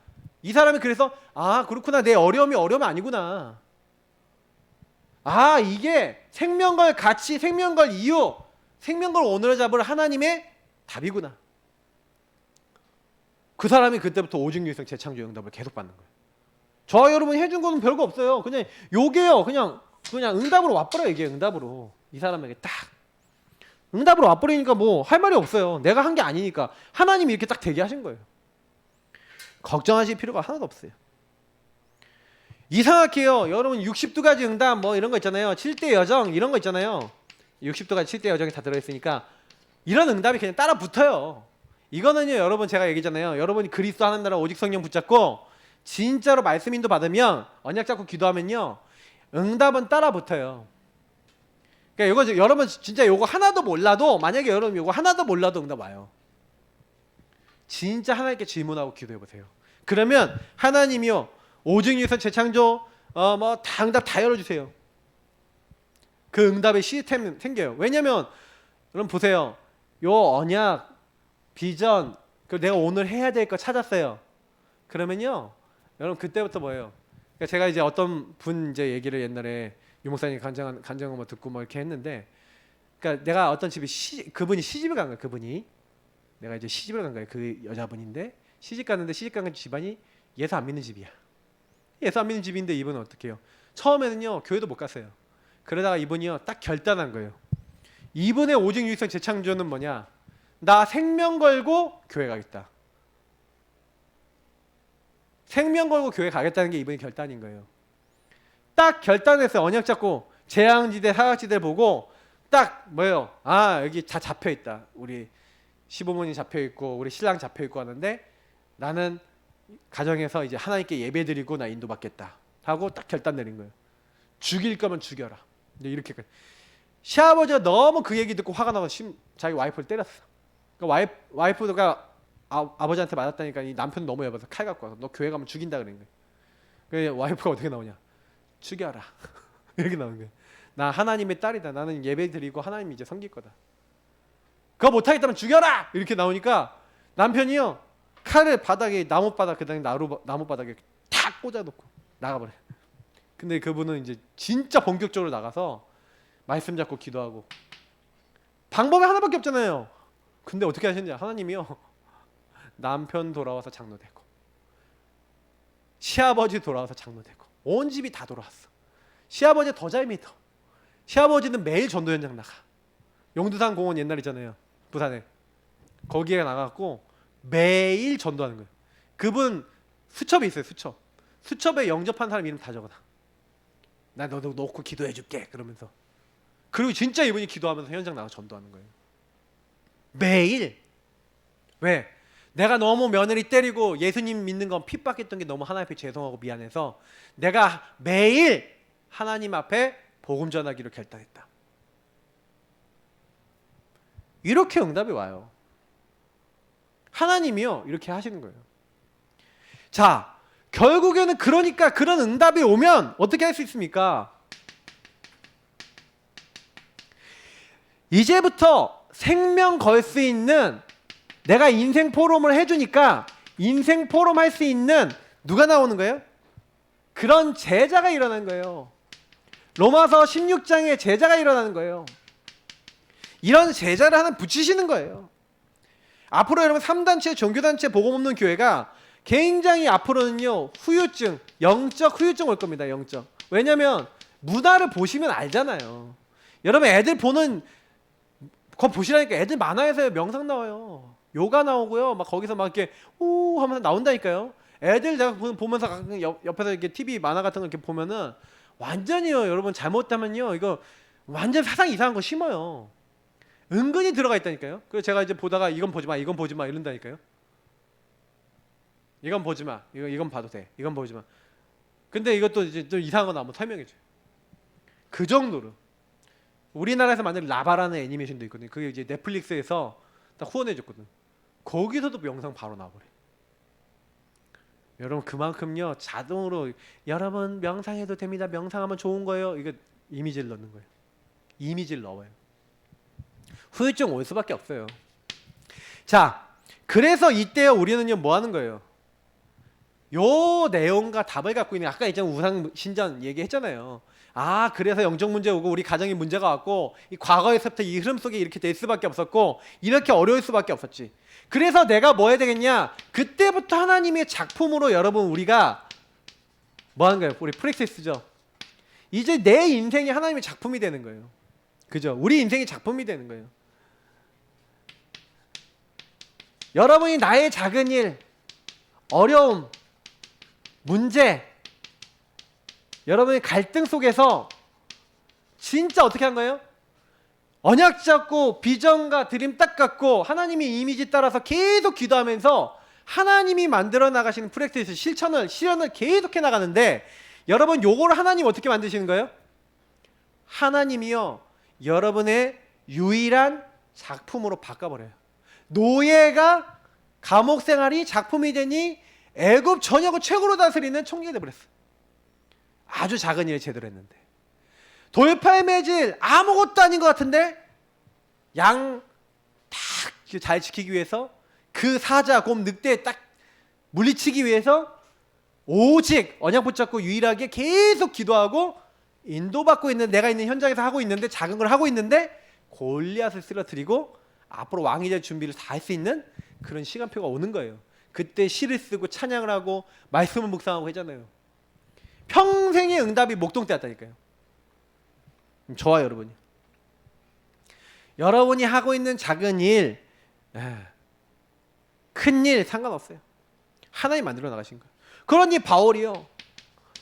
이 사람이 그래서 아 그렇구나, 내 어려움이 아니구나, 아 이게 생명걸 가치, 생명걸 이유, 생명걸 오늘을 잡을 하나님의 답이구나. 그 사람이 그때부터 오직 유일성 재창조 응답을 계속 받는 거예요. 저와 여러분이 해준 거는 별거 없어요. 그냥 요게요 그냥 응답으로 와버려요. 이게 응답으로 이 사람에게 딱 응답으로 와버리니까 뭐 할 말이 없어요. 내가 한 게 아니니까 하나님이 이렇게 딱 되게 하신 거예요. 걱정하실 필요가 하나도 없어요. 이상하게요 여러분 60두가지 응답 뭐 이런 거 있잖아요. 7대 여정 이런 거 있잖아요. 60두가지 7대 여정이 다 들어있으니까 이런 응답이 그냥 따라 붙어요. 이거는요 여러분 제가 얘기잖아요. 여러분이 그리스도 하는 나라 오직 성령 붙잡고 진짜로 말씀 인도 받으면, 언약 잡고 기도하면요 응답은 따라 붙어요. 그러니까 이거 여러분 진짜 요거 하나도 몰라도, 만약에 여러분 요거 하나도 몰라도 응답 와요. 진짜 하나님께 질문하고 기도해 보세요. 그러면 하나님이요 오직 유일성 재창조 뭐 다 응답 다 열어주세요. 그 응답의 시스템 생겨요. 왜냐면 여러분 보세요, 요 언약 비전, 그 내가 오늘 해야 될 거 찾았어요. 그러면요, 여러분 그때부터 뭐예요? 그러니까 제가 이제 어떤 분 이제 얘기를 옛날에 유목사님 간증한 뭐 듣고 뭐 이렇게 했는데, 그러니까 내가 어떤 집에 그분이 시집을 간 거예요. 그분이 내가 이제 시집을 간 거예요. 그 여자분인데 시집 갔는데 시집 간 집안이 예수 안 믿는 집이야. 예수 안 믿는 집인데 이분은 어떻게 해요? 처음에는요 교회도 못 갔어요. 그러다가 이분이요 딱 결단한 거예요. 이분의 오직 유일성 재창조는 뭐냐? 나 생명 걸고 교회 가겠다. 생명 걸고 교회 가겠다는 게 이분의 결단인 거예요. 딱 결단했어요. 언약 잡고 재앙지대 사각지대 보고 딱 뭐예요? 아 여기 다 잡혀 있다. 우리 시부모님 잡혀 있고 우리 신랑 잡혀 있고 하는데 나는 가정에서 이제 하나님께 예배드리고 나 인도받겠다 하고 딱 결단 내린 거예요. 죽일 거면 죽여라. 이제 이렇게 시아버지가 너무 그 얘기 듣고 화가 나서 자기 와이프를 때렸어. 그러니까 와이프가 아버지한테 맞았다니까 이 남편 너무 여봐서 칼 갖고 와서 너 교회 가면 죽인다 그런 거예요. 그래서 와이프가 어떻게 나오냐? 죽여라. 이렇게 나오는 거예요. 나 하나님의 딸이다. 나는 예배 드리고 하나님 이제 섬길 거다. 그거 못하겠다면 죽여라! 이렇게 나오니까 남편이요 칼을 바닥에 나무바닥 그다음에 나무바닥에 탁 꽂아놓고 나가버려요. 근데 그분은 이제 진짜 본격적으로 나가서 말씀 잡고 기도하고 방법이 하나밖에 없잖아요. 근데 어떻게 하셨냐? 하나님이요 남편 돌아와서 장로되고 시아버지 돌아와서 장로되고 온 집이 다 돌아왔어. 시아버지 더 잘 믿어. 시아버지는 매일 전도 현장 나가. 용두산 공원 옛날이잖아요. 부산에 거기에 나가고 매일 전도하는 거예요. 그분 수첩이 있어요. 수첩에 영접한 사람 이름 다 적어놔. 나 너도 놓고 기도해 줄게 그러면서. 그리고 진짜 이분이 기도하면서 현장 나가 전도하는 거예요. 매일. 왜? 내가 너무 며느리 때리고 예수님 믿는 건 핍박했던 게 너무 하나님 앞에 죄송하고 미안해서 내가 매일 하나님 앞에 복음 전하기로 결단했다. 이렇게 응답이 와요. 하나님이요 이렇게 하시는 거예요. 자, 결국에는 그러니까 그런 응답이 오면 어떻게 할 수 있습니까? 이제부터 생명 걸 수 있는 내가 인생 포럼을 해주니까 인생 포럼 할 수 있는 누가 나오는 거예요? 그런 제자가 일어나는 거예요. 로마서 16장에 제자가 일어나는 거예요. 이런 제자를 하나 붙이시는 거예요. 앞으로 여러분 3단체 종교단체 복음 없는 교회가 굉장히 앞으로는요 후유증, 영적 후유증 올 겁니다. 영적. 왜냐면 문화를 보시면 알잖아요. 여러분 애들 보는 그거 보시라니까 애들 만화에서 명상 나와요. 요가 나오고요. 막 거기서 막 이렇게 오 하면서 나온다니까요. 애들 제가 보면서 가끔 옆에서 이렇게 TV 만화 같은 거 이렇게 보면은 완전히요 여러분 잘못하면요 이거 완전 사상 이상한 거 심어요. 은근히 들어가 있다니까요. 그래서 제가 이제 보다가 이건 보지 마, 이건 보지 마 이런다니까요. 이건 보지 마, 이건 봐도 돼, 이건 보지 마. 근데 이것도 이제 좀 이상한 거 나오면 설명해줘요. 그 정도로. 우리나라에서 만든 라바라는 애니메이션도 있거든요. 그게 이제 넷플릭스에서 딱 후원해줬거든. 거기서도 영상 바로 나와버려. 여러분 그만큼요 자동으로 여러분 명상해도 됩니다. 명상하면 좋은 거예요. 이거 이미지를 넣는 거예요. 이미지를 넣어요. 후유증 올 수밖에 없어요. 자, 그래서 이때 우리는요 뭐 하는 거예요? 요 내용과 답을 갖고 있는 아까 있잖아요 우상 신전 얘기했잖아요. 아 그래서 영적 문제 오고 우리 가정에 문제가 왔고 이 과거에서부터 이 흐름 속에 이렇게 될 수밖에 없었고 이렇게 어려울 수밖에 없었지. 그래서 내가 뭐 해야 되겠냐? 그때부터 하나님의 작품으로 여러분 우리가 뭐 하는 거예요? 우리 프랙티스죠. 이제 내 인생이 하나님의 작품이 되는 거예요. 그죠? 우리 인생이 작품이 되는 거예요. 여러분이 나의 작은 일, 어려움, 문제, 여러분의 갈등 속에서 진짜 어떻게 한 거예요? 언약 잡고 비전과 드림 딱 갖고 하나님의 이미지 따라서 계속 기도하면서 하나님이 만들어 나가시는 프랙티스 실현을 계속해 나가는데 여러분 요거를 하나님 어떻게 만드시는 거예요? 하나님이요 여러분의 유일한 작품으로 바꿔버려요. 노예가 감옥 생활이 작품이 되니 애굽 전역을 최고로 다스리는 총리가 돼버렸어. 아주 작은 일을 제대로 했는데 돌팔 매질 아무것도 아닌 것 같은데 양 딱 잘 지키기 위해서 그 사자, 곰, 늑대 딱 물리치기 위해서 오직 언약 붙잡고 유일하게 계속 기도하고 인도받고 있는, 내가 있는 현장에서 하고 있는데, 작은 걸 하고 있는데 골리앗을 쓰러뜨리고 앞으로 왕이 될 준비를 다 할 수 있는 그런 시간표가 오는 거예요. 그때 시를 쓰고 찬양을 하고 말씀을 묵상하고 하잖아요. 평생의 응답이 목동태였다니까요. 저와 여러분이, 여러분이 하고 있는 작은 일, 큰 일 상관없어요. 하나님 만들어 나가신 거예요. 그러니 바울이요,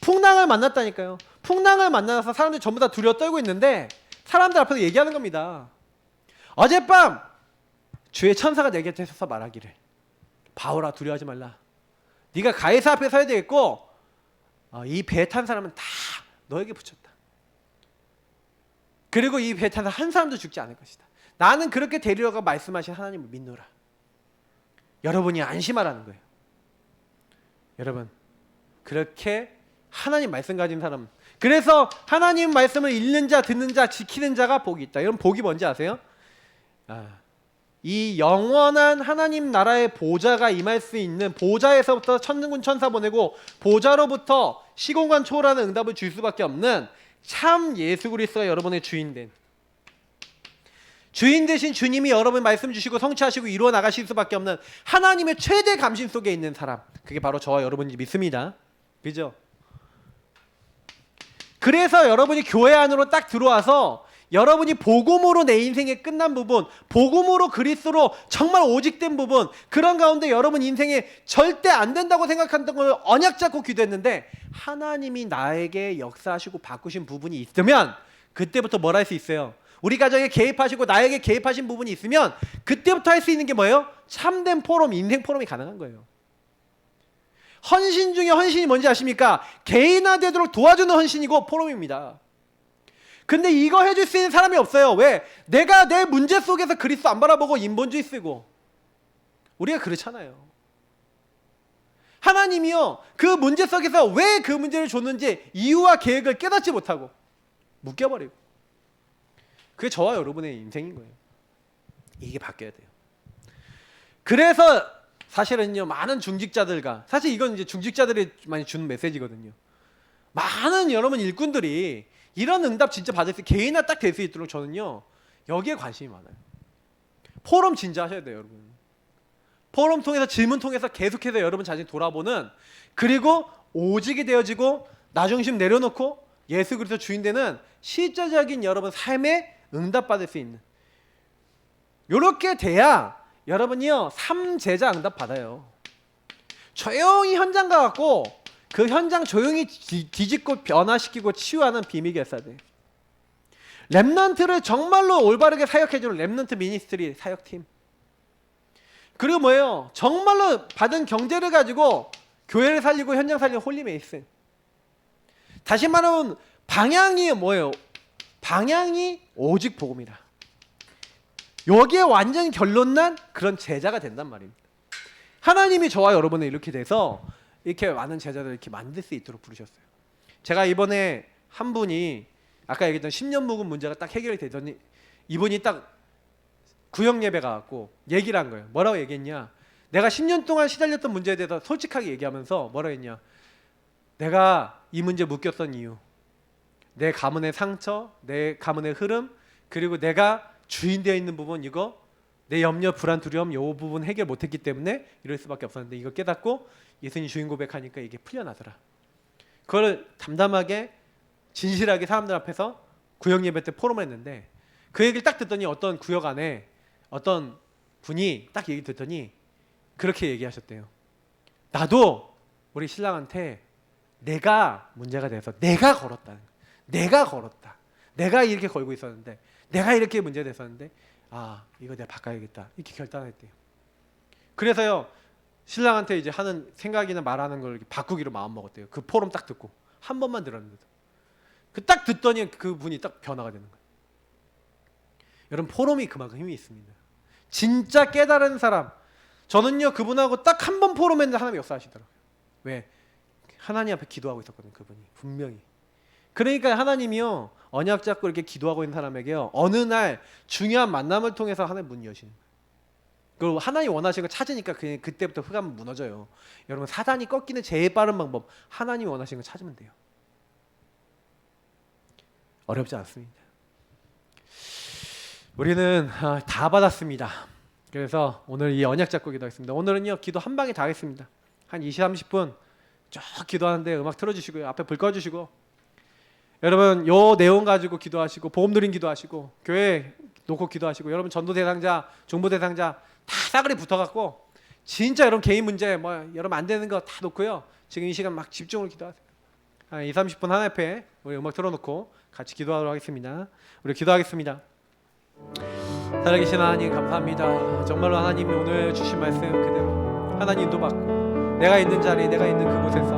풍랑을 만났다니까요. 풍랑을 만나서 사람들이 전부 다 두려워 떨고 있는데 사람들 앞에서 얘기하는 겁니다. 어젯밤 주의 천사가 내게 되셔서 말하기를, 바울아 두려워하지 말라. 네가 가이사 앞에 서야 되겠고 이 배에 탄 사람은 다 너에게 붙였다. 그리고 이 배에 탄 사람 한 사람도 죽지 않을 것이다. 나는 그렇게 데리러가 말씀하신 하나님을 믿노라. 여러분이 안심하라는 거예요. 여러분, 그렇게 하나님 말씀 가진 사람, 그래서 하나님 말씀을 읽는 자, 듣는 자, 지키는 자가 복이 있다. 여러분, 복이 뭔지 아세요? 이 영원한 하나님 나라의 보좌가 임할 수 있는, 보좌에서부터 천군 천사 보내고 보좌로부터 시공간 초월하는 응답을 줄 수밖에 없는 참 예수 그리스도가 여러분의 주인 되신 주님이 여러분 말씀 주시고 성취하시고 이루어 나가실 수밖에 없는 하나님의 최대 감신 속에 있는 사람, 그게 바로 저와 여러분인지 믿습니다. 그죠? 그래서 여러분이 교회 안으로 딱 들어와서 여러분이 복음으로 내 인생의 끝난 부분, 복음으로 그리스도로 정말 오직된 부분, 그런 가운데 여러분 인생에 절대 안 된다고 생각했던 걸 언약 잡고 기도했는데 하나님이 나에게 역사하시고 바꾸신 부분이 있으면 그때부터 뭘 할 수 있어요? 우리 가정에 개입하시고 나에게 개입하신 부분이 있으면 그때부터 할 수 있는 게 뭐예요? 참된 포럼, 인생 포럼이 가능한 거예요. 헌신 중에 헌신이 뭔지 아십니까? 개인화되도록 도와주는 헌신이고 포럼입니다. 근데 이거 해줄 수 있는 사람이 없어요. 왜? 내가 내 문제 속에서 그리스도 안 바라보고 인본주의 쓰고, 우리가 그렇잖아요. 하나님이요, 그 문제 속에서 왜 그 문제를 줬는지 이유와 계획을 깨닫지 못하고 묶여버리고, 그게 저와 여러분의 인생인 거예요. 이게 바뀌어야 돼요. 그래서 사실은요, 많은 중직자들과, 사실 이건 이제 중직자들이 많이 주는 메시지거든요. 많은 여러분 일꾼들이 이런 응답 진짜 받을 수, 개인화 딱 될 수 있도록 저는요, 여기에 관심이 많아요. 포럼 진짜 하셔야 돼요, 여러분. 포럼 통해서, 질문 통해서 계속해서 여러분 자신 돌아보는, 그리고 오직이 되어지고 나중심 내려놓고 예수 그리스도 주인 되는 실제적인 여러분 삶에 응답받을 수 있는, 요렇게 돼야 여러분이요, 삼제자 응답 받아요. 조용히 현장 가갖고 그 현장 조용히 뒤집고 변화시키고 치유하는 비밀이 있어야 돼. 렘넌트를 정말로 올바르게 사역해주는 렘넌트 미니스트리 사역팀. 그리고 뭐예요? 정말로 받은 경제를 가지고 교회를 살리고 현장 살리는 홀리메이슨. 다시 말하면 방향이 뭐예요? 방향이 오직 복음이다. 여기에 완전 결론난 그런 제자가 된단 말입니다. 하나님이 저와 여러분을 이렇게 돼서 이렇게 많은 제자들을 이렇게 만들 수 있도록 부르셨어요. 제가 이번에 한 분이 아까 얘기했던 10년 묵은 문제가 딱 해결이 되더니 이분이 딱 구역 예배 가갖고 얘기를 한 거예요. 뭐라고 얘기했냐? 내가 10년 동안 시달렸던 문제에 대해서 솔직하게 얘기하면서 뭐라고 했냐? 내가 이 문제 묶였던 이유, 내 가문의 상처, 내 가문의 흐름, 그리고 내가 주인 되어 있는 부분, 이거 내 염려, 불안, 두려움, 요 부분 해결 못했기 때문에 이럴 수밖에 없었는데 이거 깨닫고 예수님 주인 고백하니까 이게 풀려나더라. 그걸 담담하게 진실하게 사람들 앞에서 구역 예배 때 포럼을 했는데, 그 얘기를 딱 듣더니 어떤 구역 안에 어떤 분이 딱 얘기 듣더니 그렇게 얘기하셨대요. 나도 우리 신랑한테 내가 문제가 돼서 내가 걸었다. 내가 이렇게 걸고 있었는데, 내가 이렇게 문제가 됐었는데, 이거 내가 바꿔야겠다. 이렇게 결단했대요. 그래서요, 신랑한테 이제 하는 생각이나 말하는 걸 바꾸기로 마음 먹었대요. 그 포럼 딱 듣고 한 번만 들었는데, 그 딱 듣더니 그 분이 딱 변화가 되는 거예요. 여러분, 포럼이 그만큼 힘이 있습니다. 진짜 깨달은 사람, 저는요 그분하고 딱 한 번 포럼했는데 하나님이 역사하시더라고요. 왜? 하나님 앞에 기도하고 있었거든요, 그분이 분명히. 그러니까 하나님이요, 언약 잡고 이렇게 기도하고 있는 사람에게요, 어느 날 중요한 만남을 통해서 하나님 문 여시는 거예요. 그 하나님 원하시는 거 찾으니까 그때부터 흑암은 무너져요. 여러분 사단이 꺾이는 제일 빠른 방법 하나님 원하시는 거 찾으면 돼요. 어렵지 않습니다. 우리는 다 받았습니다. 그래서 오늘 이 언약 잡고 기도하겠습니다. 오늘은요 기도 한 방에 다 하겠습니다. 한 20, 30분 쭉 기도하는데 음악 틀어주시고요. 앞에 불 꺼주시고 여러분 요 내용 가지고 기도하시고 보험 드림 기도하시고 교회 놓고 기도하시고 여러분 전도 대상자, 중보 대상자 다 싸그리 붙어갖고 진짜 여러분 개인 문제 뭐 여러분 안 되는 거 다 놓고요. 지금 이 시간 막 집중으로 기도하세요. 한 2, 30분 하나 앞에 우리 음악 틀어놓고 같이 기도하도록 하겠습니다. 우리 기도하겠습니다. 살아계신 하나님 감사합니다. 정말로 하나님이 오늘 주신 말씀 그대로 하나님 인도받고 내가 있는 자리 내가 있는 그곳에서